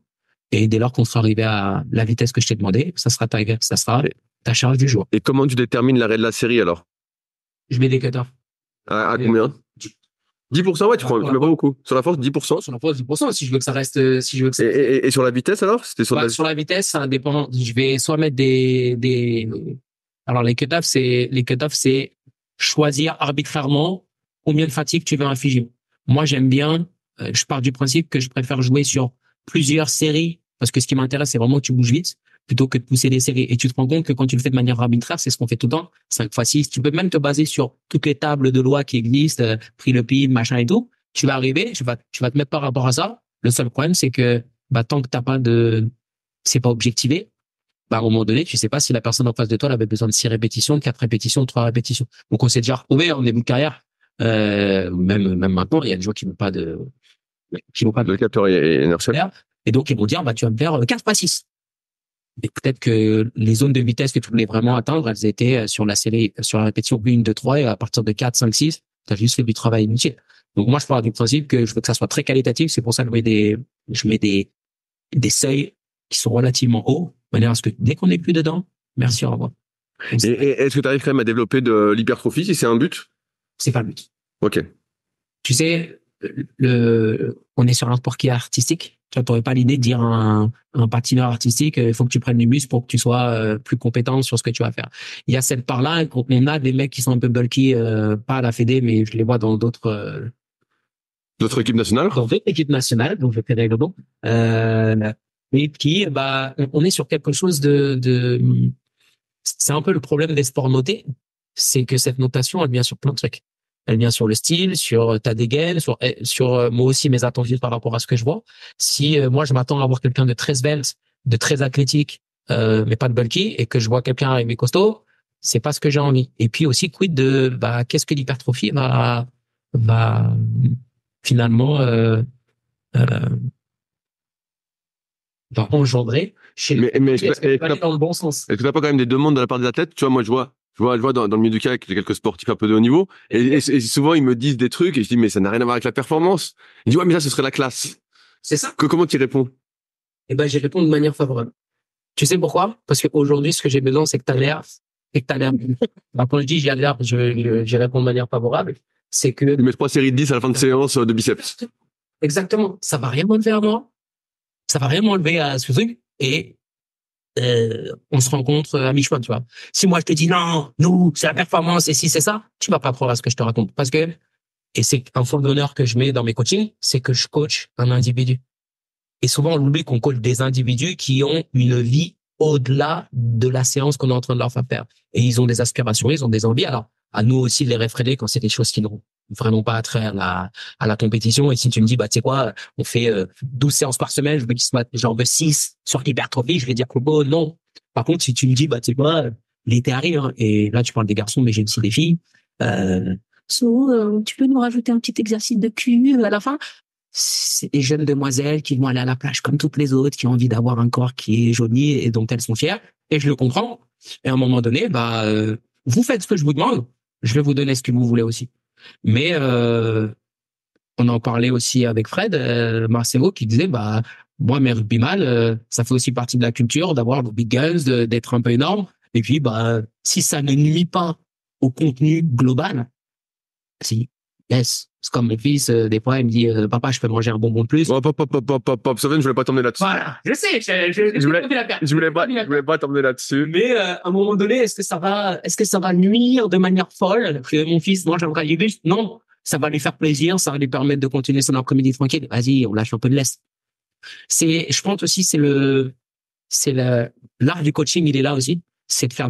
Et dès lors qu'on sera arrivé à la vitesse que je t'ai demandé, ça sera ta charge du jour. Et comment tu détermines l'arrêt de la série alors? Je mets des cutoffs. À combien? 10%, ouais, tu mets pas beaucoup. Sur la force, 10%. Sur la force, 10%, si je veux que ça reste, Et sur la vitesse alors? C'était sur sur la vitesse, ça dépend. Je vais soit mettre alors les cutoffs, c'est choisir arbitrairement combien de fatigue tu veux infliger. Moi, j'aime bien, je pars du principe que je préfère jouer sur plusieurs séries, parce que ce qui m'intéresse, c'est vraiment que tu bouges vite, plutôt que de pousser des séries. Et tu te rends compte que quand tu le fais de manière arbitraire, c'est ce qu'on fait tout le temps, 5x6. Tu peux même te baser sur toutes les tables de loi qui existent, prix le pib, machin et tout. Tu vas arriver, tu vas te mettre par rapport à ça. Le seul problème, c'est que, tant que c'est pas objectivé, à un moment donné, tu sais pas si la personne en face de toi, elle avait besoin de 6 répétitions, de 4 répétitions, de 3 répétitions. Donc, on s'est déjà retrouvé en début de carrière. Même maintenant, il y a des gens qui n'ont pas de capteur inertiel. Et donc, ils vont dire, tu vas me faire 4x6. Et peut-être que les zones de vitesse que tu voulais vraiment atteindre, elles étaient sur la répétition 1, 2, 3, et à partir de 4, 5, 6, tu as juste fait du travail inutile. Donc, moi, je pars du principe que je veux que ça soit très qualitatif. C'est pour ça que je mets des seuils qui sont relativement hauts, de manière à ce que dès qu'on n'est plus dedans, merci, au revoir. Et est-ce que tu arrives quand même à développer de l'hypertrophie si c'est un but? C'est pas le but. Ok. Tu sais, on est sur un sport qui est artistique. Tu n'aurais pas l'idée de dire à un patineur artistique, il faut que tu prennes du muscle pour que tu sois plus compétent sur ce que tu vas faire. Il y a cette part-là, on a des mecs qui sont un peu bulky, pas à la Fédé, mais je les vois dans d'autres équipes nationales. Dans d'autres équipes nationales, donc je vais faire le bon. Mais qui, on est sur quelque chose c'est un peu le problème des sports notés, c'est que cette notation, elle vient sur plein de trucs. Elle vient sur le style, sur ta dégaine, sur moi aussi mes attendus par rapport à ce que je vois. Si moi je m'attends à avoir quelqu'un de très svelte, de très athlétique, mais pas de bulky, et que je vois quelqu'un arriver costaud, c'est pas ce que j'ai envie. Et puis aussi quid de qu'est-ce que l'hypertrophie va finalement va engendrer chez dans le bon sens. Est-ce que t'as pas quand même des demandes de la part des athlètes? Tu vois, moi je vois dans le milieu du kayak quelques sportifs un peu de haut niveau et souvent ils me disent des trucs et je dis mais ça n'a rien à voir avec la performance. Ils disent ouais mais ça ce serait la classe. C'est ça. Comment tu y réponds? J'y réponds de manière favorable. Tu sais pourquoi? Parce qu'aujourd'hui ce que j'ai besoin c'est que t'as l'air quand je dis j'ai l'air, j'y réponds de manière favorable, c'est que tu mets 3 séries de 10 à la fin de séance de biceps. Exactement, ça va rien m'enlever à moi. Ça va rien m'enlever à ce truc et on se rencontre à mi-chemin, tu vois. Si moi je te dis non, nous, c'est la performance et si c'est ça, tu vas pas croire à ce que je te raconte. Parce que, et c'est un fond d'honneur que je mets dans mes coachings, c'est que je coach un individu. Et souvent, on oublie qu'on coach des individus qui ont une vie au-delà de la séance qu'on est en train de leur faire faire. Et ils ont des aspirations, ils ont des envies. Alors, à nous aussi de les réfréner quand c'est des choses qui n'ont vraiment pas attrait à la compétition. Et si tu me dis, bah, tu sais quoi, on fait 12 séances par semaine, je veux qu'ils se mettent genre 6 sur l'hypertrophie, je vais dire que bon, non. Par contre, si tu me dis, bah, tu sais quoi, l'été arrive, hein, et là, tu parles des garçons, mais j'ai aussi des filles, tu peux nous rajouter un petit exercice de cul à la fin? C'est des jeunes demoiselles qui vont aller à la plage comme toutes les autres, qui ont envie d'avoir un corps qui est joli et dont elles sont fières. Et je le comprends. Et à un moment donné, bah, vous faites ce que je vous demande. Je vais vous donner ce que vous voulez aussi. Mais on en parlait aussi avec Fred Marcelo qui disait, bah, moi, mes rugbyman, ça fait aussi partie de la culture d'avoir des big guns, d'être un peu énorme. Et puis, bah, si ça ne nuit pas au contenu global, si, yes. C'est comme mes fils, des fois, il me dit, papa, je peux manger un bonbon de plus. Hop, hop, hop, hop, hop, hop, hop. Sofiane, je voulais pas t'emmener là-dessus. Voilà, je sais, Je voulais pas t'emmener là-dessus. Mais à un moment donné, est-ce que ça va nuire de manière folle que mon fils mange un vrai légume? Non, ça va lui faire plaisir, ça va lui permettre de continuer son après-midi tranquille. Vas-y, on lâche un peu de lest. Je pense aussi, l'art du coaching, il est là aussi. C'est de faire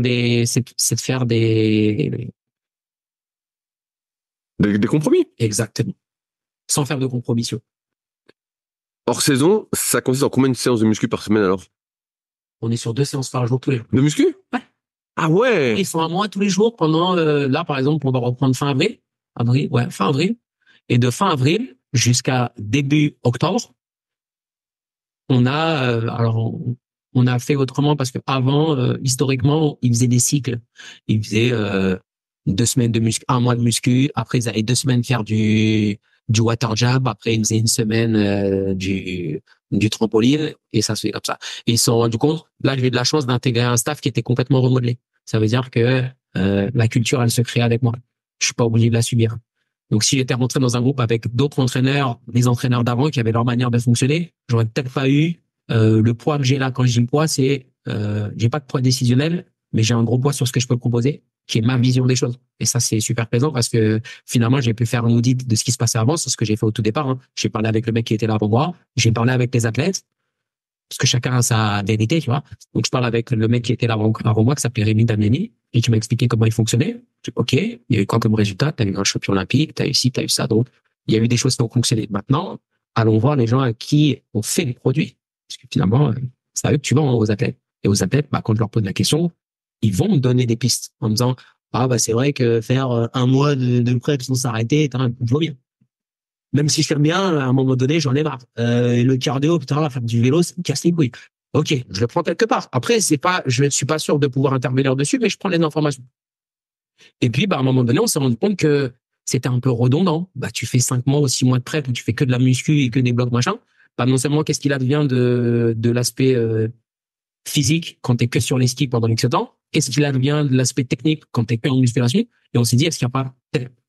Des compromis. exactement. Sans faire de compromission. Hors saison, ça consiste en combien de séances de muscu par semaine alors? On est sur 2 séances par jour tous les jours. De muscu? Ouais. Ah ouais! Ils sont à moi tous les jours pendant, là, par exemple, on va reprendre fin avril. Fin avril. Et de fin avril jusqu'à début octobre, on a fait autrement parce que avant, historiquement, ils faisaient des cycles. Ils faisaient 2 semaines de muscu, un mois de muscu. Après, ils allaient 2 semaines faire du water jab. Après, ils faisaient une semaine du trampoline et ça se fait comme ça. Et ils se sont rendus compte. Là, j'ai eu de la chance d'intégrer un staff qui était complètement remodelé. Ça veut dire que la culture, elle se crée avec moi. Je suis pas obligé de la subir. Donc, si j'étais rentré dans un groupe avec d'autres entraîneurs, des entraîneurs d'avant qui avaient leur manière de fonctionner, j'aurais peut-être pas eu le poids que j'ai là. Quand je dis le poids, c'est j'ai pas de poids décisionnel, mais j'ai un gros poids sur ce que je peux proposer, qui est ma vision des choses. Et ça, c'est super plaisant parce que finalement, j'ai pu faire un audit de ce qui se passait avant, c'est ce que j'ai fait au tout départ. Hein. J'ai parlé avec le mec qui était là pour moi, j'ai parlé avec les athlètes, parce que chacun a sa vérité, tu vois. Donc, je parle avec le mec qui était là avant moi, qui s'appelait Rémi Damiani, et qui m'a expliqué comment il fonctionnait. Je dis, OK, il y a eu quoi comme résultat? T'as eu un champion olympique, t'as eu ci, t'as eu ça. Donc, il y a eu des choses qui ont fonctionné. Maintenant, allons voir les gens à qui on fait les produits. Parce que finalement, c'est à eux que tu vends aux athlètes. Et aux athlètes, bah, quand je leur pose la question, ils vont me donner des pistes en me disant, ah, bah, c'est vrai que faire un mois de prep sans s'arrêter, je vois bien. Même si je fais bien, à un moment donné, j'en ai marre. Et le cardio, putain, faire du vélo, ça me casse les couilles. OK, je le prends quelque part. Après, je ne suis pas sûr de pouvoir intervenir dessus, mais je prends les informations. Et puis, bah, à un moment donné, on s'est rendu compte que c'était un peu redondant. Bah, tu fais 5 mois ou 6 mois de prep où tu fais que de la muscu et que des blocs, machin. Bah, non seulement qu'est-ce qu'il advient de l'aspect physique quand t'es que sur les skis pendant X temps, qu'est-ce qu'il advient de l'aspect technique quand t'es que en musculation. Et on s'est dit, est-ce qu'il n'y a pas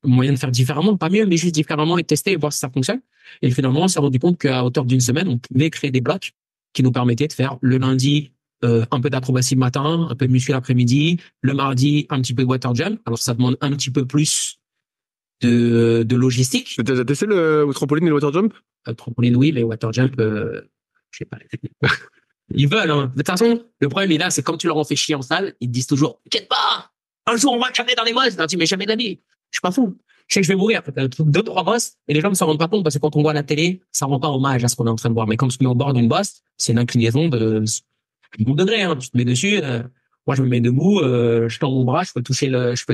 moyen de faire différemment? Pas mieux, mais juste différemment et tester et voir si ça fonctionne. Et finalement, on s'est rendu compte qu'à hauteur d'une semaine, on pouvait créer des blocs qui nous permettaient de faire le lundi un peu d'acrobatie le matin, un peu de muscu l'après-midi, le mardi un petit peu de water jump. Alors ça demande un petit peu plus de logistique. Tu as testé le trampoline et le water jump? Trampoline, oui, les water jump, je sais pas les techniques. Ils veulent, hein. De toute façon, le problème est là, c'est quand tu leur en fais chier en salle, ils te disent toujours, t'inquiète pas, un jour on va jamais dans les bosses. Je leur dis, mais jamais d'amis. Je suis pas fou. Je sais que je vais mourir. Deux, trois bosses, et les gens ne s'en rendent pas compte parce que quand on voit la télé, ça rend pas hommage à ce qu'on est en train de voir. Mais quand tu te mets au bord d'une bosse, c'est une inclinaison de bon degré, hein. Tu te mets dessus, moi je me mets debout, je tends mon bras, je peux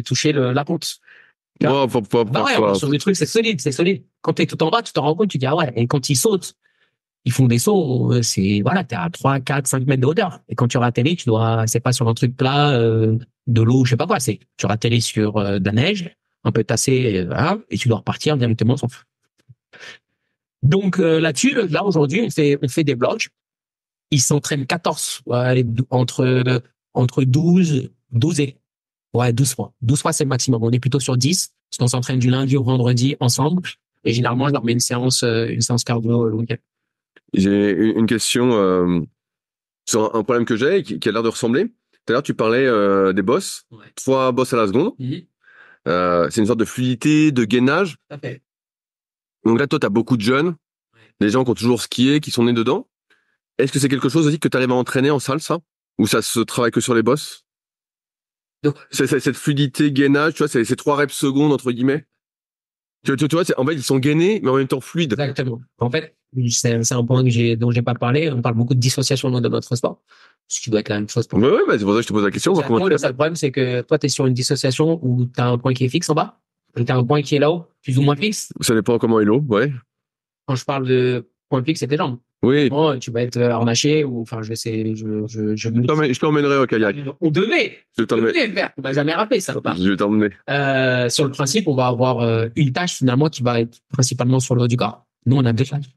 toucher la pente. Bah Ouais, sur des trucs, c'est solide, c'est solide. Quand t'es tout en bas, tu te rends compte, tu dis, ah ouais, et quand ils sautent, ils font des sauts, t'es à 3, 4, 5 mètres de hauteur. Et quand tu atterris, c'est pas sur un truc plat, de l'eau, je sais pas quoi, tu atterris sur de la neige, un peu tassé, voilà, et tu dois repartir directement sans feu. Donc, là-dessus, là, aujourd'hui, on fait des blocs. Ils s'entraînent 14, ouais, entre 12 et, 12 fois. 12 fois, c'est le maximum. On est plutôt sur 10, parce qu'on s'entraîne du lundi au vendredi ensemble. Et généralement, je leur mets une séance cardio le week-end. J'ai une question sur un problème que j'ai et qui a l'air de ressembler. Tout à l'heure, tu parlais des bosses, Ouais. 3 bosses à la seconde. C'est une sorte de fluidité, de gainage. Tout à fait. Donc là, toi, tu as beaucoup de jeunes, des gens qui ont toujours skié, qui sont nés dedans. Est-ce que c'est quelque chose aussi que tu arrives à entraîner en salle, ça? Ou ça se travaille que sur les bosses? Donc, Cette fluidité, gainage, tu vois, c'est 3 reps secondes, entre guillemets. Tu vois, en fait, ils sont gainés, mais en même temps fluides. exactement. En fait, c'est un point dont j'ai pas parlé. On parle beaucoup de dissociation dans notre sport. Ce qui doit être la même chose pour Ouais, bah, c'est pour ça que je te pose la question. Voir comment tu le fais. seul problème, c'est que toi, tu es sur une dissociation où tu as un point qui est fixe en bas et tu as un point qui est là-haut, plus ou moins fixe. Ça dépend comment il est, ouais. Quand je parle de point fixe, c'est tes jambes. Oui. Bon, tu vas être harnaché ou, enfin, je sais, Je t'emmènerai au kayak. on devait, Je t'emmènerai. faire. On m'a jamais rappelé, ça, pas. Je vais t'emmener. Sur le principe, on va avoir une tâche finalement qui va être principalement sur le haut du corps. Nous, on a deux tâches.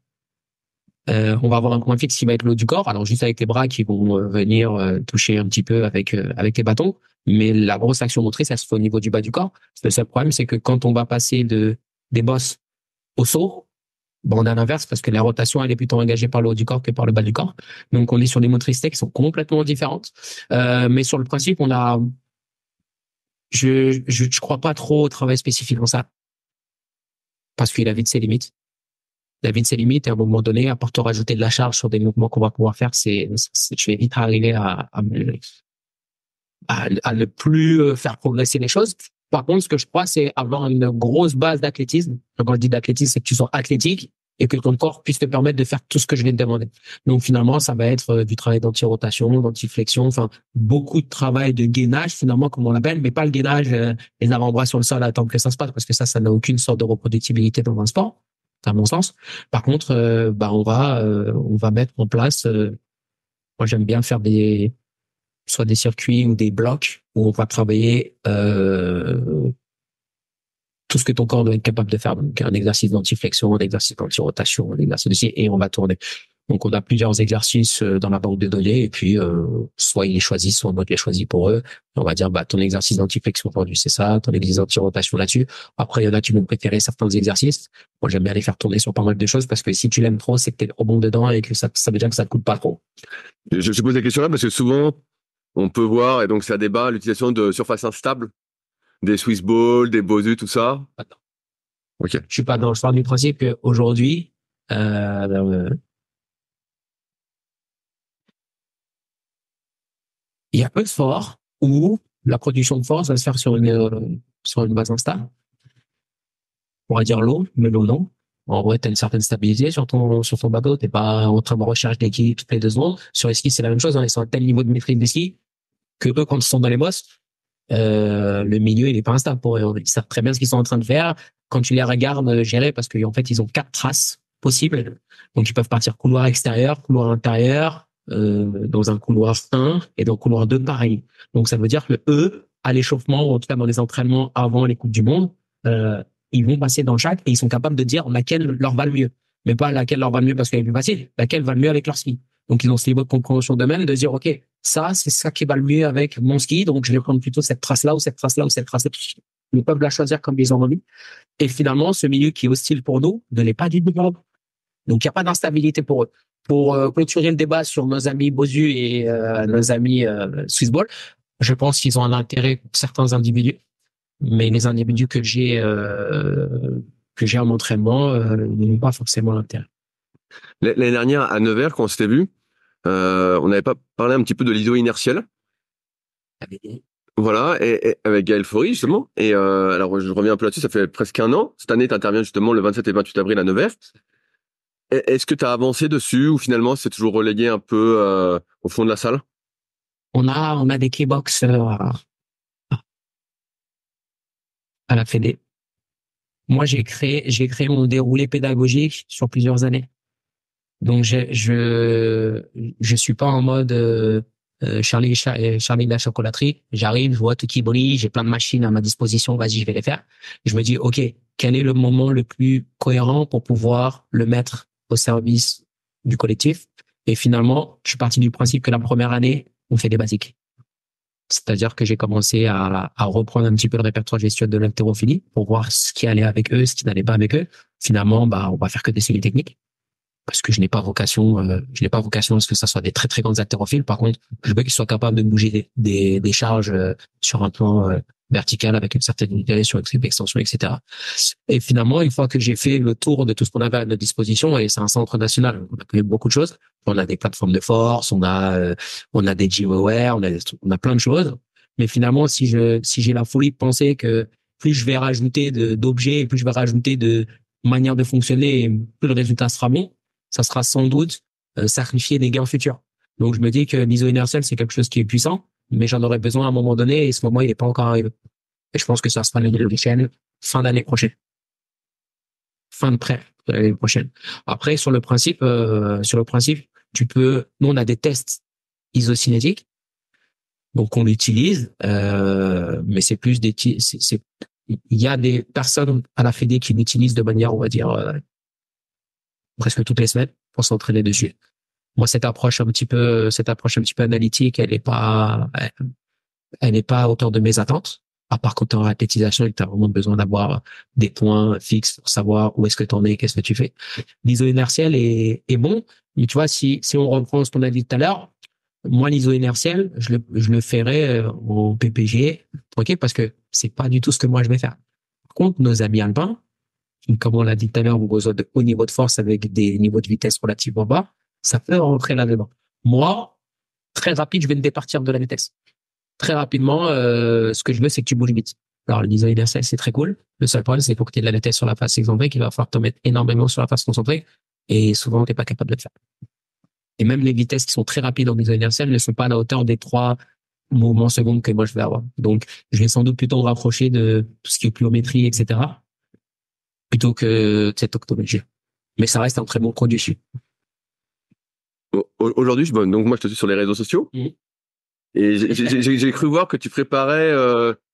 On va avoir un point fixe qui va être le haut du corps, alors juste avec les bras qui vont venir toucher un petit peu avec les bâtons, mais la grosse action motrice, elle se fait au niveau du bas du corps. Le seul problème, c'est que quand on va passer des bosses au saut, bon, on a l'inverse parce que la rotation, elle est plutôt engagée par le haut du corps que par le bas du corps. Donc, on est sur des motricités qui sont complètement différentes. Mais sur le principe, je crois pas trop au travail spécifique en ça parce qu'il a vite ses limites. Il a vite ses limites et à un moment donné, à part te rajouter de la charge sur des mouvements qu'on va pouvoir faire, je vais vite arriver à ne plus faire progresser les choses. Par contre, ce que je crois, c'est avoir une grosse base d'athlétisme. Quand je dis d'athlétisme, c'est que tu sois athlétique et que ton corps puisse te permettre de faire tout ce que je viens de demander. Donc finalement, ça va être du travail d'anti-rotation, d'anti-flexion, enfin beaucoup de travail de gainage finalement comme on l'appelle, mais pas le gainage les avant-bras sur le sol à attendre que ça se passe parce que ça n'a aucune sorte de reproductibilité dans un sport, à mon sens. Par contre, on va mettre en place. Moi, j'aime bien faire soit des circuits ou des blocs où on va travailler tout ce que ton corps doit être capable de faire. Donc, un exercice d'anti-flexion, un exercice d'anti-rotation, un exercice de et on va tourner. Donc, on a plusieurs exercices dans la banque de données et puis soit ils les choisissent, soit moi je les choisis pour eux. On va dire, ton exercice d'anti-flexion aujourd'hui, c'est ça, ton exercice d'anti-rotation là-dessus. Après, il y en a qui vont préférer certains exercices. Moi, j'aime bien les faire tourner sur pas mal de choses parce que si tu l'aimes trop, c'est que t'es trop bon dedans et que ça veut dire que ça te coûte pas trop. Je te pose la question là parce que souvent, on peut voir, et donc c'est un débat, l'utilisation de surfaces instables, des Swiss balls, des Bosu, tout ça. Attends. Ok. Je suis pas dans le sport du principe qu'aujourd'hui, il y a peu de sports où la production de force va se faire sur une base instable. On va dire l'eau, mais l'eau non. En vrai, tu as une certaine stabilité sur ton bateau. T'es pas en train de recherche d'équipe toutes les 2 secondes. Sur les skis, c'est la même chose. Ils sont à tel niveau de maîtrise des skis que eux, quand ils sont dans les bosses, le milieu, il est pas instable pour eux. Ils savent très bien ce qu'ils sont en train de faire. Quand tu les regardes gérer, parce qu'en fait, ils ont 4 traces possibles. Donc, ils peuvent partir couloir extérieur, couloir intérieur, dans un couloir 1 et dans le couloir 2, pareil. Donc, ça veut dire que eux, à l'échauffement, ou en tout cas dans les entraînements avant les Coupes du Monde, ils vont passer dans chaque et ils sont capables de dire laquelle leur va le mieux. Mais pas laquelle leur va le mieux parce qu'elle est plus facile, laquelle va le mieux avec leur ski. Donc, ils ont ce niveau de compréhension d'eux-mêmes de dire, OK, ça, c'est ça qui va le mieux avec mon ski. Donc, je vais prendre plutôt cette trace-là ou cette trace-là ou cette trace-là. Ils peuvent la choisir comme ils ont envie. Et finalement, ce milieu qui est hostile pour nous ne l'est pas du tout. Donc, il n'y a pas d'instabilité pour eux. Pour clôturer le débat sur nos amis Bosu et nos amis Swissball, je pense qu'ils ont un intérêt pour certains individus. Mais les individus que j'ai en entraînement n'ont pas forcément l'intérêt. L'année dernière, à Nevers, quand on s'était vu, on n'avait pas parlé un petit peu de l'iso inertiel. Voilà, et avec Gaël Faury, justement. Et alors, je reviens un peu là-dessus, ça fait presque 1 an. Cette année, tu interviens justement le 27 et 28 avril à Nevers. Est-ce que tu as avancé dessus ou finalement, c'est toujours relégué un peu au fond de la salle? On a des keybox à la Fédé. Moi, j'ai créé mon déroulé pédagogique sur plusieurs années. Donc, je suis pas en mode Charlie de la chocolaterie. J'arrive, je vois tout qui brille, j'ai plein de machines à ma disposition, vas-y, je vais les faire. Et je me dis, OK, quel est le moment le plus cohérent pour pouvoir le mettre au service du collectif? Et finalement, je suis parti du principe que la première année, on fait des basiques. C'est-à-dire que j'ai commencé à reprendre un petit peu le répertoire gestuel de l'haltérophilie pour voir ce qui allait avec eux, ce qui n'allait pas avec eux. Finalement, on va faire que des séries techniques parce que je n'ai pas vocation à ce que ça soit des très très grands haltérophiles. Par contre, je veux qu'ils soient capables de bouger des charges sur un plan verticale avec une certaine unité sur extension, etc. Et finalement, une fois que j'ai fait le tour de tout ce qu'on avait à notre disposition, et c'est un centre national, on a fait beaucoup de choses. On a des plateformes de force, on a des GeoWare, on a plein de choses. Mais finalement, si j'ai la folie de penser que plus je vais rajouter d'objets, et plus je vais rajouter de manières de fonctionner, et plus le résultat sera bon, ça sera sans doute sacrifier des gains futurs. Donc je me dis que l'ISO inertiel, c'est quelque chose qui est puissant, mais j'en aurais besoin à un moment donné, et ce moment, il n'est pas encore arrivé. Et je pense que ça sera l'échelle fin d'année prochaine. Fin de prêt de l'année prochaine. Après, sur le principe, nous, on a des tests isocinétiques. Donc, on l'utilise, mais c'est plus il y a des personnes à la Fédé qui l'utilisent de manière, on va dire, presque toutes les semaines pour s'entraîner dessus. Moi, cette approche un petit peu analytique, elle n'est pas à hauteur de mes attentes. À part quand t'es en athlétisation et que t'as vraiment besoin d'avoir des points fixes pour savoir où est-ce que t'en es, qu'est-ce que tu fais. L'ISO inertiel est bon, mais tu vois, si on reprend ce qu'on a dit tout à l'heure, moi, l'ISO inertiel, je le ferai au PPG, ok, parce que c'est pas du tout ce que moi je vais faire. Par contre, nos amis alpins, qui, comme on l'a dit tout à l'heure, ont besoin de haut niveau de force avec des niveaux de vitesse relativement bas, ça peut rentrer là-dedans. Moi, très rapide, je vais me départir de la vitesse. Très rapidement, ce que je veux, c'est que tu bouges vite. Alors, l'ISO inertiel, c'est très cool. Le seul problème, c'est pour que tu aies de la vitesse sur la face excentrique, il va falloir te mettre énormément sur la face concentrique. Et souvent, t'es pas capable de le faire. Et même les vitesses qui sont très rapides en ISO inertiel ne sont pas à la hauteur des 3 mouvements secondes que moi je vais avoir. Donc, je vais sans doute plutôt me rapprocher de tout ce qui est pliométrie, etc. plutôt que de cette octométrie. Mais ça reste un très bon produit dessus. Aujourd'hui, donc moi, je te suis sur les réseaux sociaux. Et j'ai cru voir que tu préparais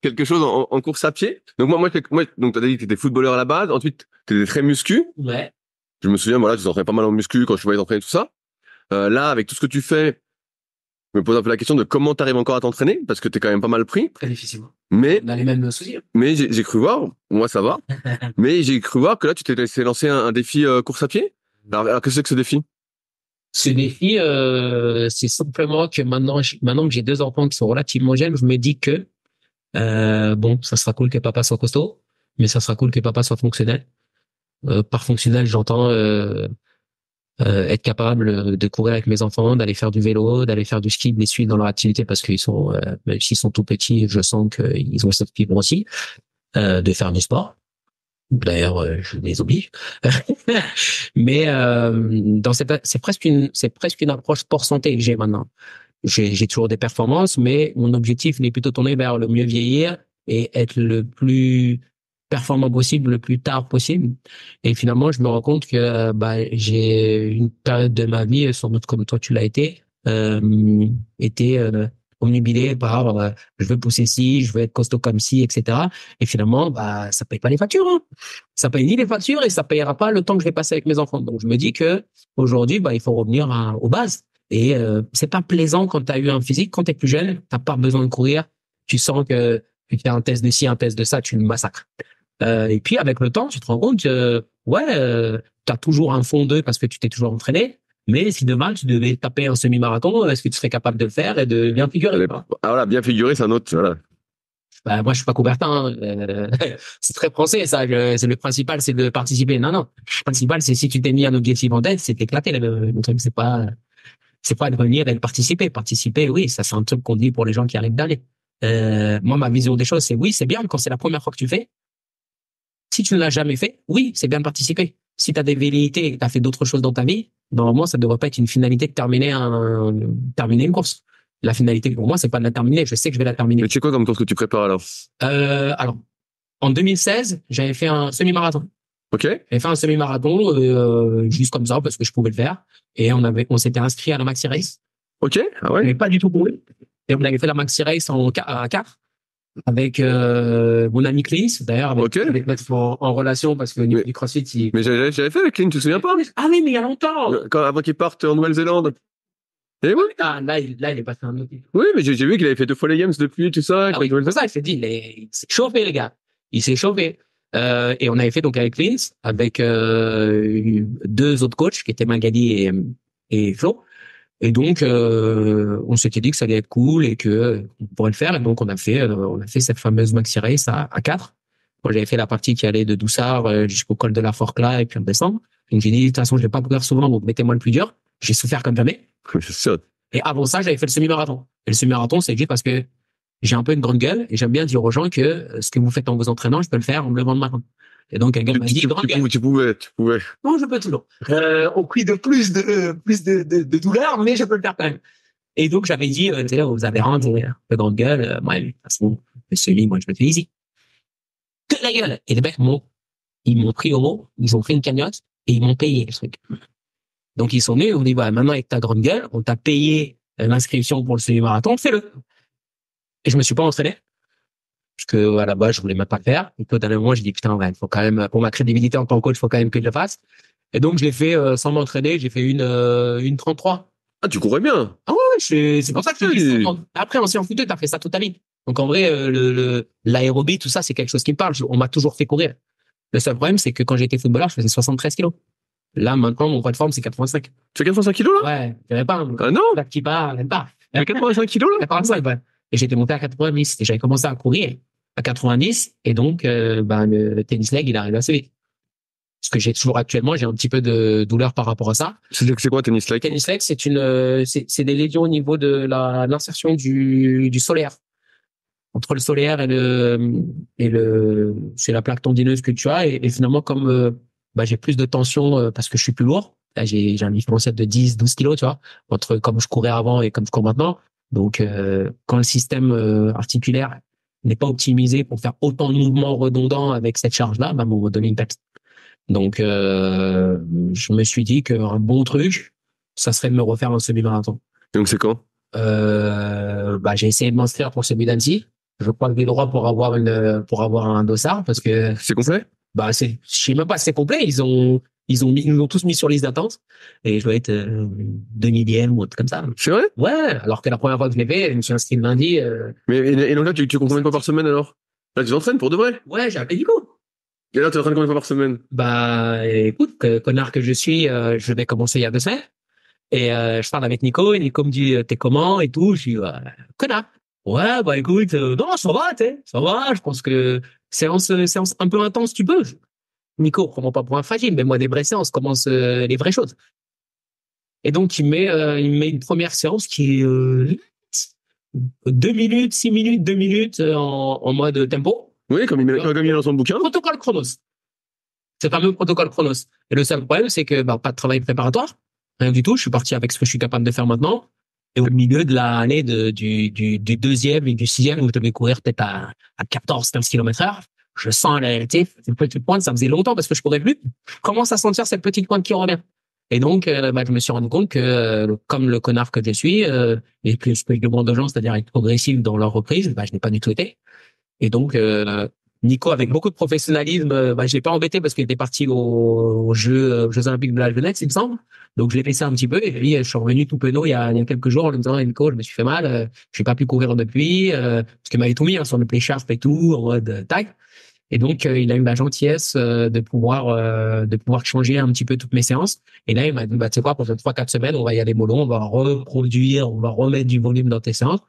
quelque chose en course à pied. Donc moi donc t'as dit que t'étais footballeur à la base. Ensuite, t'étais très muscu. Ouais. Je me souviens, voilà, tu t'entraînais pas mal en muscu quand je voyais t'entraîner tout ça. Là, avec tout ce que tu fais, je me pose un peu la question de comment t'arrives encore à t'entraîner parce que t'es quand même pas mal pris. Très difficilement. Mais on a les mêmes soucis. Mais j'ai cru voir, moi ça va. Mais j'ai cru voir que là, tu t'es laissé lancer un défi course à pied. Alors qu'est-ce que c'est que ce défi? Ce défi, c'est simplement que maintenant que j'ai 2 enfants qui sont relativement jeunes, je me dis que bon, ça sera cool que papa soit costaud, mais ça sera cool que papa soit fonctionnel. Par fonctionnel, j'entends être capable de courir avec mes enfants, d'aller faire du vélo, d'aller faire du ski, de les suivre dans leur activité parce qu'ils sont, même s'ils sont tout petits, je sens qu'ils ont cette fibre aussi, de faire du sport. D'ailleurs, je les oblige. Mais c'est presque une approche sport santé que j'ai maintenant. J'ai toujours des performances, mais mon objectif il est plutôt tourné vers le mieux vieillir et être le plus performant possible, le plus tard possible. Et finalement, je me rends compte que j'ai une période de ma vie, sans doute comme toi tu l'as été omnubilé par je veux pousser ci, je veux être costaud comme ci, etc. Et finalement, ça paye pas les factures. Hein. Ça paye ni les factures et ça payera pas le temps que je vais passer avec mes enfants. Donc je me dis que aujourd'hui, il faut revenir aux bases. Et c'est pas plaisant quand tu as eu un physique. Quand tu es plus jeune, t'as pas besoin de courir. Tu sens que tu fais un test de ci, un test de ça, tu le massacres. Et puis avec le temps, tu te rends compte que tu as toujours un fond d'eux parce que tu t'es toujours entraîné. Mais si demain tu devais taper un semi-marathon, est-ce que tu serais capable de le faire et de bien figurer? Ah voilà, bien figuré, c'est un autre. Voilà. Moi, je suis pas Coubertin. Hein. C'est très français, ça. C'est le principal, c'est de participer. Non. Le principal, c'est si tu t'es mis un objectif en tête, c'est d'éclater le truc. C'est pas de venir et de participer. Participer, oui, ça c'est un truc qu'on dit pour les gens qui arrivent d'aller. Moi, ma vision des choses, c'est oui, c'est bien quand c'est la première fois que tu fais. Si tu ne l'as jamais fait, oui, c'est bien de participer. Si tu as des velléités et que tu as fait d'autres choses dans ta vie, normalement, ça ne devrait pas être une finalité de terminer une course. La finalité pour moi, c'est pas de la terminer. Je sais que je vais la terminer. Mais tu sais quoi comme course que tu prépares alors? Alors, en 2016, j'avais fait un semi-marathon. Ok. J'avais fait un semi-marathon juste comme ça parce que je pouvais le faire. Et on s'était inscrit à la Maxi Race. Ok. Ah ouais. Je n'avais pas du tout couru. Et on avait fait la Maxi Race à 4 avec mon ami Clint, d'ailleurs, avec mettre en relation parce que au niveau du CrossFit, Mais j'avais fait avec Clint, tu te souviens pas? Ah oui, mais il y a longtemps. Avant qu'il parte en Nouvelle-Zélande. Et oui. Ah, là, il est passé un autre. Oui, mais j'ai vu qu'il avait fait 2 fois les Games depuis, tout ça. Ah oui, c'est ça, il s'est dit, il s'est chauffé, les gars. Il s'est chauffé. Et on avait fait donc avec Clint, avec 2 autres coachs qui étaient Magali et Flo. Et donc, on s'était dit que ça allait être cool et que on pourrait le faire. Et donc, on a fait cette fameuse maxi race à 4. Moi, j'avais fait la partie qui allait de Doussard jusqu'au col de la Forclaz et puis on descend. Donc, j'ai dit, de toute façon, je vais pas courir souvent, donc mettez-moi le plus dur. J'ai souffert comme jamais. C'est sûr. Et avant ça, j'avais fait le semi-marathon. Et le semi-marathon, c'est juste parce que j'ai un peu une grande gueule et j'aime bien dire aux gens que ce que vous faites en vous entraînant, je peux le faire en me levant le matin. Et donc, un gars m'a dit, grande gueule. Tu pouvais. Non, je peux toujours. Au prix de plus de douleur, mais je peux le faire quand même. Et donc, j'avais dit, tu sais, vous avez rendu un peu grande gueule. Moi, de toute façon, celui, moi, je me fais easy. Que la gueule. Et les mecs ils m'ont pris au mot, ils ont fait une cagnotte et ils m'ont payé le truc. Donc, ils sont venus, ils m'ont dit, voilà, maintenant, avec ta grande gueule, on t'a payé l'inscription pour le semi-marathon, fais-le. Et je me suis pas entraîné. Parce que, à la base, je voulais même pas le faire. Et puis, au dernier moment, j'ai dit, putain, ouais, il faut quand même, pour ma crédibilité en tant que coach, il faut quand même que je le fasse. Et donc, je l'ai fait sans m'entraîner. J'ai fait une 33. Ah, tu courais bien. Ah ouais, c'est pour ça que je te dis, après, en séance foot, t'as fait ça toute ta vie. Donc, en vrai, l'aérobie, tout ça, c'est quelque chose qui me parle. On m'a toujours fait courir. Le seul problème, c'est que quand j'étais footballeur, je faisais 73 kilos. Là, maintenant, mon poids de forme, c'est 85. Tu fais 85 kilos, là? Ouais, je dirais pas. Ah non? Là, qui part, même pas. Tu fais 85 kilos, là? 85, ouais. Et j'étais monté à 90. Et j'avais commencé à courir à 90. Et donc, le tennis leg, il arrive assez vite. Ce que j'ai toujours actuellement, j'ai un petit peu de douleur par rapport à ça. C'est quoi, tennis leg? Tennis leg, c'est des lésions au niveau de l'insertion du solaire. Entre le solaire c'est la plaque tendineuse que tu as. Et finalement, comme, j'ai plus de tension, parce que je suis plus lourd. Là, j'ai un différentiel de 10, 12 kilos, tu vois, entre comme je courais avant et comme je cours maintenant. Donc, quand le système, articulaire n'est pas optimisé pour faire autant de mouvements redondants avec cette charge-là, on va donner une perte. Donc, je me suis dit qu'un bon truc, ça serait de me refaire un semi-marathon. Donc, c'est quand? J'ai essayé de m'inscrire pour celui d'Annecy. Je crois que j'ai le droit pour avoir un dossard parce que, C'est complet? je sais même pas si c'est complet. Ils nous ont tous mis sur liste d'attente et je dois être 2 millième ou un truc comme ça. C'est vrai? Ouais, alors que la première fois que je l'ai fait, je me suis inscrit le lundi. Mais, et donc là, tu cours combien de fois par semaine, alors? Là, tu t'entraînes pour de vrai? Ouais, j'ai appelé Nico. Et là, tu t'entraînes combien de fois par semaine? Écoute, connard que je suis, je vais commencer il y a 2 semaines. Et je parle avec Nico, et Nico me dit, t'es comment et tout. Je dis, connard. Ouais, écoute, non, ça va, ça va. Je pense que séance un peu intense, tu peux. Nico, prends pas pour un fragile, mais moi des vraies séances, commence les vraies choses. Et donc il me met une première séance qui est 2 minutes, 6 minutes, 2 minutes en mode tempo. Oui, comme il est dans son bouquin. Protocole Chronos. C'est le fameux protocole Chronos. Et le seul problème, c'est que pas de travail préparatoire, rien du tout. Je suis parti avec ce que je suis capable de faire maintenant. Et au milieu de l'année du deuxième et du sixième, où je devais courir peut-être à 14, 15 km/h, je sens la réalité, cette petite pointe, ça faisait longtemps parce que je courais plus. Je commence à sentir cette petite pointe qui revient. Et donc, je me suis rendu compte que, comme le connard que je suis, et que ce que je demande aux gens, c'est-à-dire être progressif dans leur reprise, je n'ai pas du tout été. Et donc, Nico, avec beaucoup de professionnalisme, je l'ai pas embêté parce qu'il était parti aux Jeux Olympiques de la jeunesse, il me semble. Donc, je l'ai laissé un petit peu. Et puis, je suis revenu tout penaud il y a quelques jours en lui disant, Nico, je me suis fait mal, j'ai pas pu courir depuis, parce qu'il m'avait tout mis, sur le play sharp et tout, en mode tac. Et donc, il a eu la gentillesse de pouvoir changer un petit peu toutes mes séances. Et là, il m'a dit, tu sais quoi, pour 3-4 semaines, on va y aller mollo, on va reproduire, on va remettre du volume dans tes séances.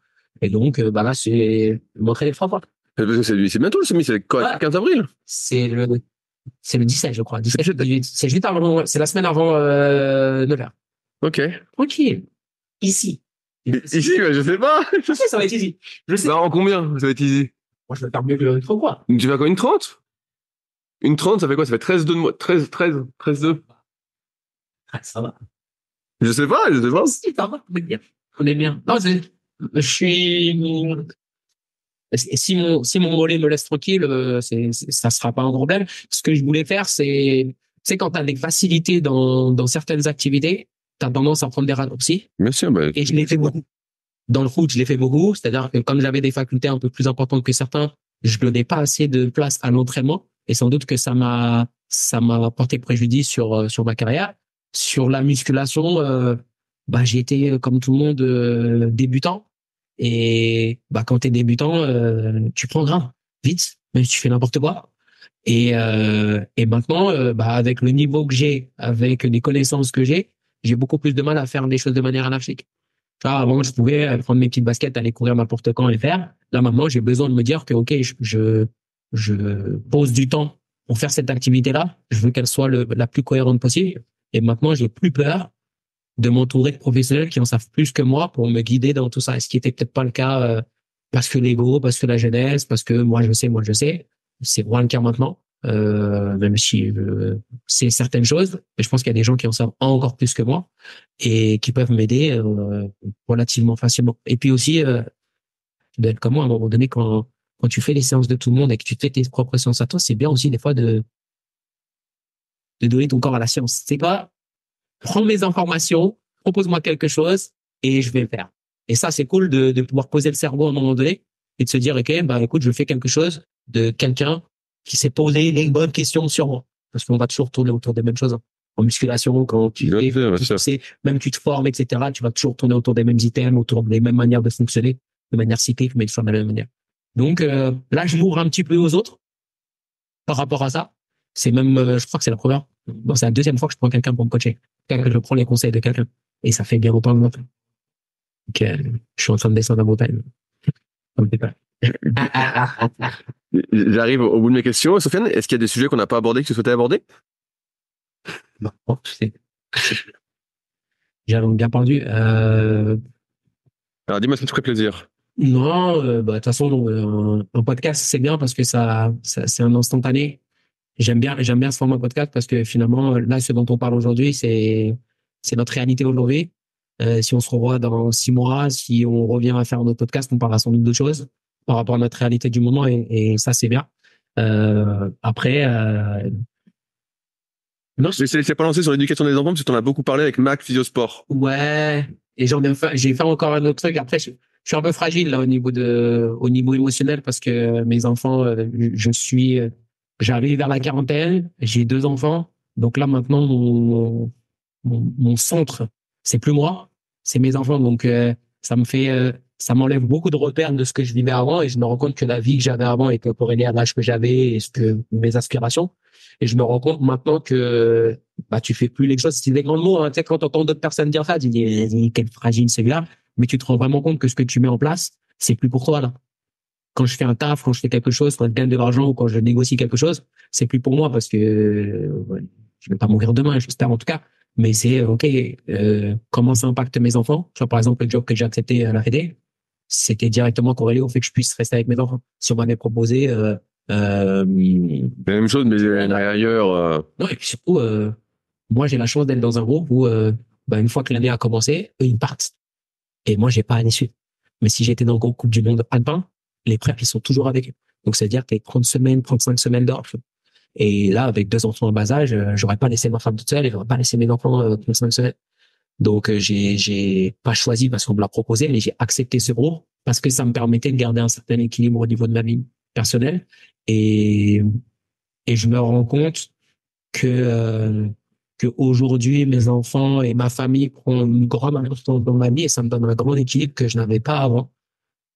Et donc, là, c'est montrer les 3 fois. C'est bientôt le semi, c'est quoi, 15 avril? C'est le 17, je crois. 17, 18. C'est juste avant, c'est la semaine avant 9h. Ok. Tranquille. Ici. Ici, je sais pas. Je sais, ça va être easy. Je sais. Bah, en combien? Ça va être easy. Moi, je vais faire mieux que trop quoi. Tu vas quoi, une 30? Une 30, ça fait quoi? Ça fait 13 2 13 2. Ah, ça va. Je sais pas. Si, ça va. On est bien. On est bien. Non, je suis, si mon mollet me laisse tranquille, ça sera pas un problème. Ce que je voulais faire, c'est quand t'as des facilités dans certaines activités, t'as tendance à prendre des raccourcis. Bien sûr, Et je l'ai fait beaucoup. Dans le foot, je l'ai fait beaucoup. C'est-à-dire que comme j'avais des facultés un peu plus importantes que certains, je donnais pas assez de place à l'entraînement. Et sans doute que ça m'a porté préjudice sur ma carrière. Sur la musculation, j'ai été, comme tout le monde, débutant. Et quand t'es débutant, tu prends gras vite, même si tu fais n'importe quoi. Et maintenant, avec le niveau que j'ai, avec les connaissances que j'ai, j'ai beaucoup plus de mal à faire les choses de manière anarchique. Tu vois, avant, je pouvais prendre mes petites baskets, aller courir n'importe quand et faire. Là, maintenant, j'ai besoin de me dire que, OK, je pose du temps pour faire cette activité-là. Je veux qu'elle soit la plus cohérente possible. Et maintenant, j'ai plus peur de m'entourer de professionnels qui en savent plus que moi pour me guider dans tout ça. Ce qui était peut-être pas le cas parce que l'ego, parce que la jeunesse, parce que moi je sais. C'est moins le cas maintenant, même si c'est certaines choses. Mais je pense qu'il y a des gens qui en savent encore plus que moi et qui peuvent m'aider relativement facilement. Et puis aussi, ben, comme moi, à un moment donné, quand tu fais les séances de tout le monde et que tu fais tes propres séances à toi, c'est bien aussi des fois de donner ton corps à la science. C'est pas prends mes informations, propose-moi quelque chose et je vais le faire. Et ça, c'est cool de pouvoir poser le cerveau à un moment donné et de se dire, OK, bah, écoute, je fais quelque chose de quelqu'un qui s'est posé les bonnes questions sur moi. Parce qu'on va toujours tourner autour des mêmes choses. Hein. En musculation, quand même tu te formes, etc., tu vas toujours tourner autour des mêmes items, autour des mêmes manières de fonctionner, de manière cyclique, mais de faire de la même manière. Donc, là, je m'ouvre un petit peu aux autres par rapport à ça. C'est même, je crois que c'est la première, bon, c'est la deuxième fois que je prends quelqu'un pour me coacher. Je prends les conseils de quelqu'un. Et ça fait bien longtemps que je le fais. Donc, je suis en train de descendre la montagne. Ça me fait peur. J'arrive au bout de mes questions. Sofiane, est-ce qu'il y a des sujets qu'on n'a pas abordés que tu souhaitais aborder? Non, j'avais bien pendu. Alors, dis-moi ce qui te ferait plaisir. Non, bah, de toute façon, un podcast, c'est bien parce que ça c'est un instantané. J'aime bien ce format podcast parce que finalement, là, ce dont on parle aujourd'hui, c'est notre réalité aujourd'hui. Si on se revoit dans 6 mois, si on revient à faire notre podcast, on parlera sans doute d'autres choses par rapport à notre réalité du moment et ça, c'est bien. Après, non, C'est pas lancé sur l'éducation des enfants parce que tu en as beaucoup parlé avec Mac Physiosport. ouais. Et j'ai fait encore un autre truc. Après, je suis un peu fragile là au niveau émotionnel parce que mes enfants, j'arrive vers la quarantaine, j'ai 2 enfants. Donc là, maintenant, mon centre, c'est plus moi, c'est mes enfants. Donc, ça m'enlève beaucoup de repères de ce que je vivais avant et je me rends compte que la vie que j'avais avant était corrélée à l'âge que j'avais et mes aspirations. Et je me rends compte maintenant que, bah, tu fais plus les choses. C'est des grands mots, hein. Tu sais, quand t'entends d'autres personnes dire ça, tu dis, quel fragile celui-là. Mais tu te rends vraiment compte que ce que tu mets en place, c'est plus pour toi, là. Quand je fais un taf, quand je fais quelque chose, quand je gagne de l'argent ou quand je négocie quelque chose, c'est plus pour moi parce que ouais, je vais pas mourir demain, j'espère en tout cas. Mais c'est OK. Comment ça impacte mes enfants? Tu vois, par exemple, le job que j'ai accepté à la Fédé, c'était directement corrélé au fait que je puisse rester avec mes enfants. Si on m'avait proposé, La même chose, mais ailleurs. non, et puis surtout, moi j'ai la chance d'être dans un groupe où, bah, une fois que l'année a commencé, eux ils partent. Et moi j'ai pas à l'issue. Mais si j'étais dans le groupe Coupe du Monde alpin, les preps ils sont toujours avec eux. Donc c'est-à-dire que t'es 30 semaines, 35 semaines dehors. Et là, avec 2 enfants en bas âge, j'aurais pas laissé ma femme toute seule et j'aurais pas laissé mes enfants 35 semaines. Donc j'ai pas choisi parce qu'on me l'a proposé, mais j'ai accepté ce groupe parce que ça me permettait de garder un certain équilibre au niveau de ma vie personnelle. Et et je me rends compte que aujourd'hui mes enfants et ma famille prennent une grande importance dans ma vie et ça me donne un grand équilibre que je n'avais pas avant,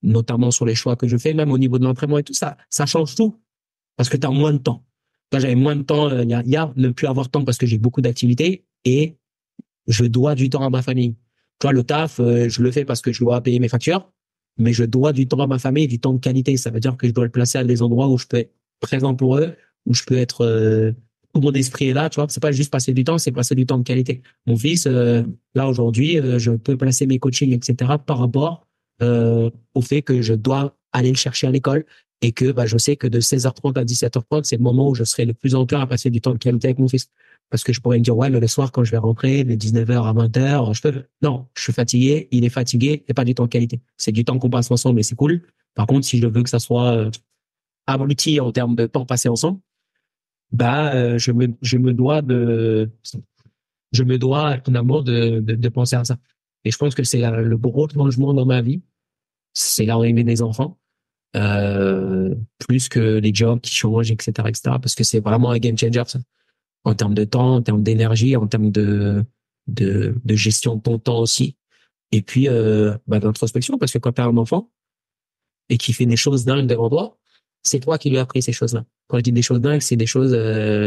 notamment sur les choix que je fais, même au niveau de l'entraînement et tout ça. Ça change tout parce que tu as moins de temps. Quand j'avais moins de temps, hier, ne plus avoir de temps parce que j'ai beaucoup d'activités et je dois du temps à ma famille. Tu vois, le taf, je le fais parce que je dois payer mes factures, mais je dois du temps à ma famille, du temps de qualité. Ça veut dire que je dois le placer à des endroits où je peux être présent pour eux, où je peux être, tout mon esprit est là, tu vois. C'est pas juste passer du temps, c'est passer du temps de qualité. Mon fils, là aujourd'hui, je peux placer mes coachings, etc. par rapport au fait que je dois aller le chercher à l'école et que bah, je sais que de 16h30 à 17h30, c'est le moment où je serai le plus enclin à passer du temps de qualité avec mon fils. Parce que je pourrais me dire, ouais, mais le soir, quand je vais rentrer, de 19h à 20h, je peux. Non, je suis fatigué, il est fatigué, c'est pas du temps de qualité. C'est du temps qu'on passe ensemble et c'est cool. Par contre, si je veux que ça soit abouti en termes de temps passé ensemble, bah, je me dois finalement de penser à ça. Et je pense que c'est le gros changement dans ma vie, c'est l'arrivée des enfants, plus que les jobs qui changent, etc., etc., parce que c'est vraiment un game changer, ça. En termes de temps, en termes d'énergie, en termes de gestion de ton temps aussi. Et puis, bah, d'introspection, parce que quand tu as un enfant et qui fait des choses dingues devant toi, c'est toi qui lui as appris ces choses-là. Quand je dis des choses dingues, c'est des choses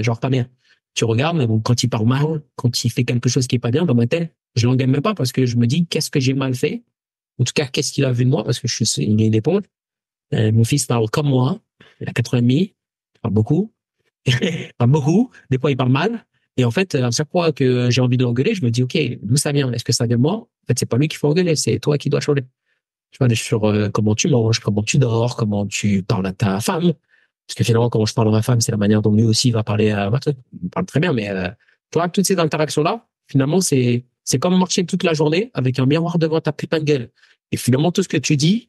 genre ta mère. tu regardes, mais bon, quand il parle mal, quand il fait quelque chose qui est pas bien dans ma tête, je l'engueule même pas parce que je me dis, qu'est-ce que j'ai mal fait? En tout cas, qu'est-ce qu'il a vu de moi? Parce que il est une éponge. Mon fils parle comme moi. Il a 4 ans et demi. Il parle beaucoup. Il parle beaucoup. Des fois, il parle mal. Et en fait, à chaque fois que j'ai envie de l'engueuler, je me dis, OK, d'où ça vient? Est-ce que ça vient de moi? En fait, c'est pas lui qu'il faut engueuler, c'est toi qui dois changer. Tu vois, sur comment tu manges, comment tu dors, comment tu parles à ta femme. Parce que finalement, quand je parle à ma femme, c'est la manière dont lui aussi va parler à ma femme. Il parle très bien, mais toi, toutes ces interactions-là, finalement, c'est comme marcher toute la journée avec un miroir devant ta putain de gueule. Et finalement, tout ce que tu dis,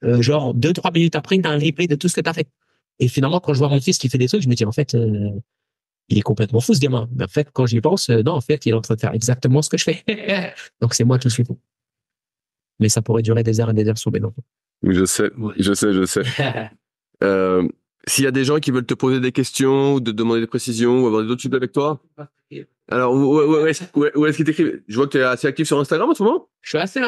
genre 2-3 minutes après, t'as un replay de tout ce que t'as fait. Et finalement, quand je vois mon fils qui fait des trucs, je me dis, en fait, il est complètement fou, ce gamin. Mais en fait, quand j'y pense, non, en fait, il est en train de faire exactement ce que je fais. Donc, c'est moi qui suis fou. Mais ça pourrait durer des heures et des heures sur mes enfants. Je sais. S'il y a des gens qui veulent te poser des questions, ou te demander des précisions, ou avoir d'autres sujets avec toi, alors, où est-ce qu'ils t'écrivent? Je vois que tu es assez actif sur Instagram en ce moment. Je suis assez,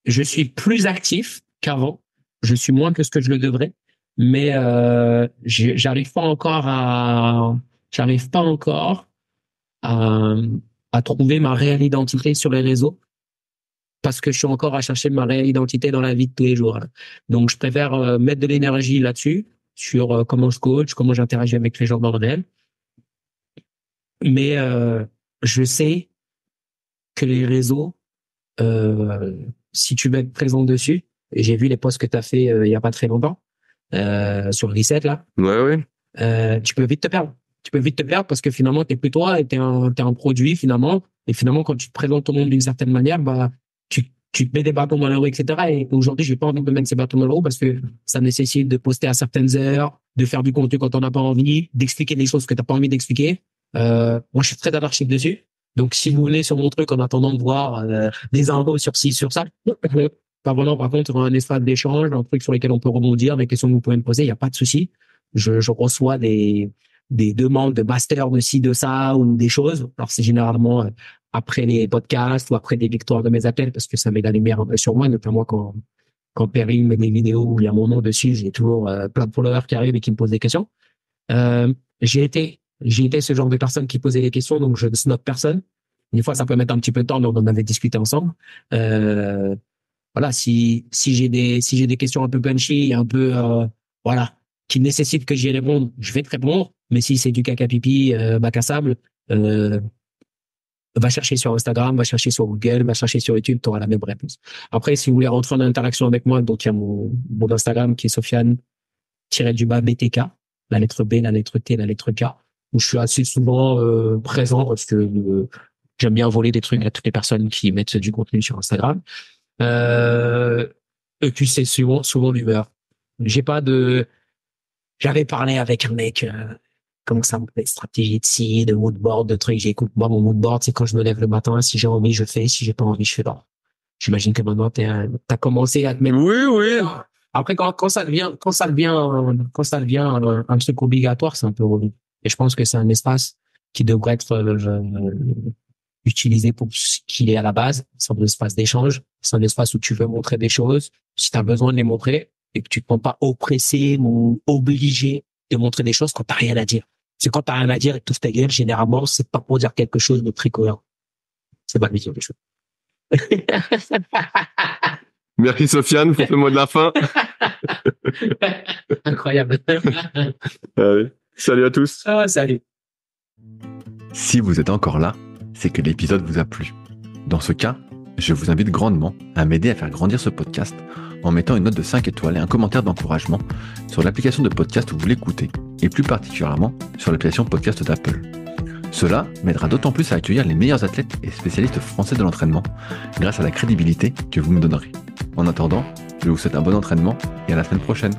je suis plus actif qu'avant. Je suis moins que ce que je le devrais, mais j'arrive pas encore à trouver ma réelle identité sur les réseaux parce que je suis encore à chercher ma réelle identité dans la vie de tous les jours. Donc, je préfère mettre de l'énergie là-dessus, sur comment je coach, comment j'interagis avec les gens dans le réel. Mais je sais que les réseaux, si tu veux être présent dessus, et j'ai vu les posts que tu as fait il y a pas très longtemps sur le reset là. Ouais. Tu peux vite te perdre. Tu peux vite te perdre parce que finalement t'es plus toi et t'es un produit finalement. Et finalement quand tu te présentes au monde d'une certaine manière, bah tu te mets des bâtons dans la roue, etc. Et aujourd'hui j'ai pas envie de mettre ces bâtons dans la roue parce que ça nécessite de poster à certaines heures, de faire du contenu quand on n'a pas envie, d'expliquer des choses que t'as pas envie d'expliquer. Moi je suis très anarchique dessus. Donc si vous venez sur mon truc en attendant de voir des infos sur ci, sur ça, pas vraiment. Par contre, un espace d'échange, un truc sur lequel on peut rebondir, des questions que vous pouvez me poser, il n'y a pas de souci. Je reçois des demandes de master de ci, de ça ou des choses. Alors c'est généralement après les podcasts ou après des victoires de mes athlètes parce que ça met la lumière un peu sur moi, notamment quand Perry met des vidéos où il y a mon nom dessus, j'ai toujours plein de followers qui arrivent et qui me posent des questions. J'ai été ce genre de personne qui posait des questions, donc je ne snob personne. Une fois, ça peut mettre un petit peu de temps, mais on en avait discuté ensemble. Voilà, si j'ai des questions un peu punchy, un peu voilà, qui nécessitent que j'y réponde, je vais te répondre. Mais si c'est du caca pipi, bac à sable, va chercher sur Instagram, va chercher sur Google, va chercher sur YouTube, tu auras la même réponse. Après, si vous voulez rentrer en interaction avec moi, donc il y a mon Instagram qui est Sofiane-BTK, la lettre B, la lettre T, la lettre K, où je suis assez souvent présent parce que j'aime bien voler des trucs à toutes les personnes qui mettent du contenu sur Instagram. Et puis c'est souvent l'humeur. J'avais parlé avec un mec, comment ça m'appelle, stratégie de ci, de moodboard, de trucs. J'écoute, moi, mon moodboard, c'est quand je me lève le matin, si j'ai envie, je fais, si j'ai pas envie, je fais pas. J'imagine que maintenant, t'as commencé à te mettre. Oui. Après, quand ça devient un truc obligatoire, c'est un peu relou. Et je pense que c'est un espace qui devrait être utilisé pour ce qu'il est à la base. C'est un espace d'échange. C'est un espace où tu veux montrer des choses. Si tu as besoin de les montrer et que tu te sens pas oppressé ou obligé de montrer des choses quand t'as rien à dire. C'est quand t'as rien à dire et que tu ouvres ta gueule, généralement, c'est pas pour dire quelque chose de très cohérent. C'est pas le vision des choses. Merci Sofiane pour le mot de la fin. Incroyable. Allez, salut à tous. Salut. Si vous êtes encore là, c'est que l'épisode vous a plu. Dans ce cas, je vous invite grandement à m'aider à faire grandir ce podcast en mettant une note de 5 étoiles et un commentaire d'encouragement sur l'application de podcast où vous l'écoutez, et plus particulièrement sur l'application podcast d'Apple. Cela m'aidera d'autant plus à accueillir les meilleurs athlètes et spécialistes français de l'entraînement grâce à la crédibilité que vous me donnerez. En attendant, je vous souhaite un bon entraînement et à la semaine prochaine.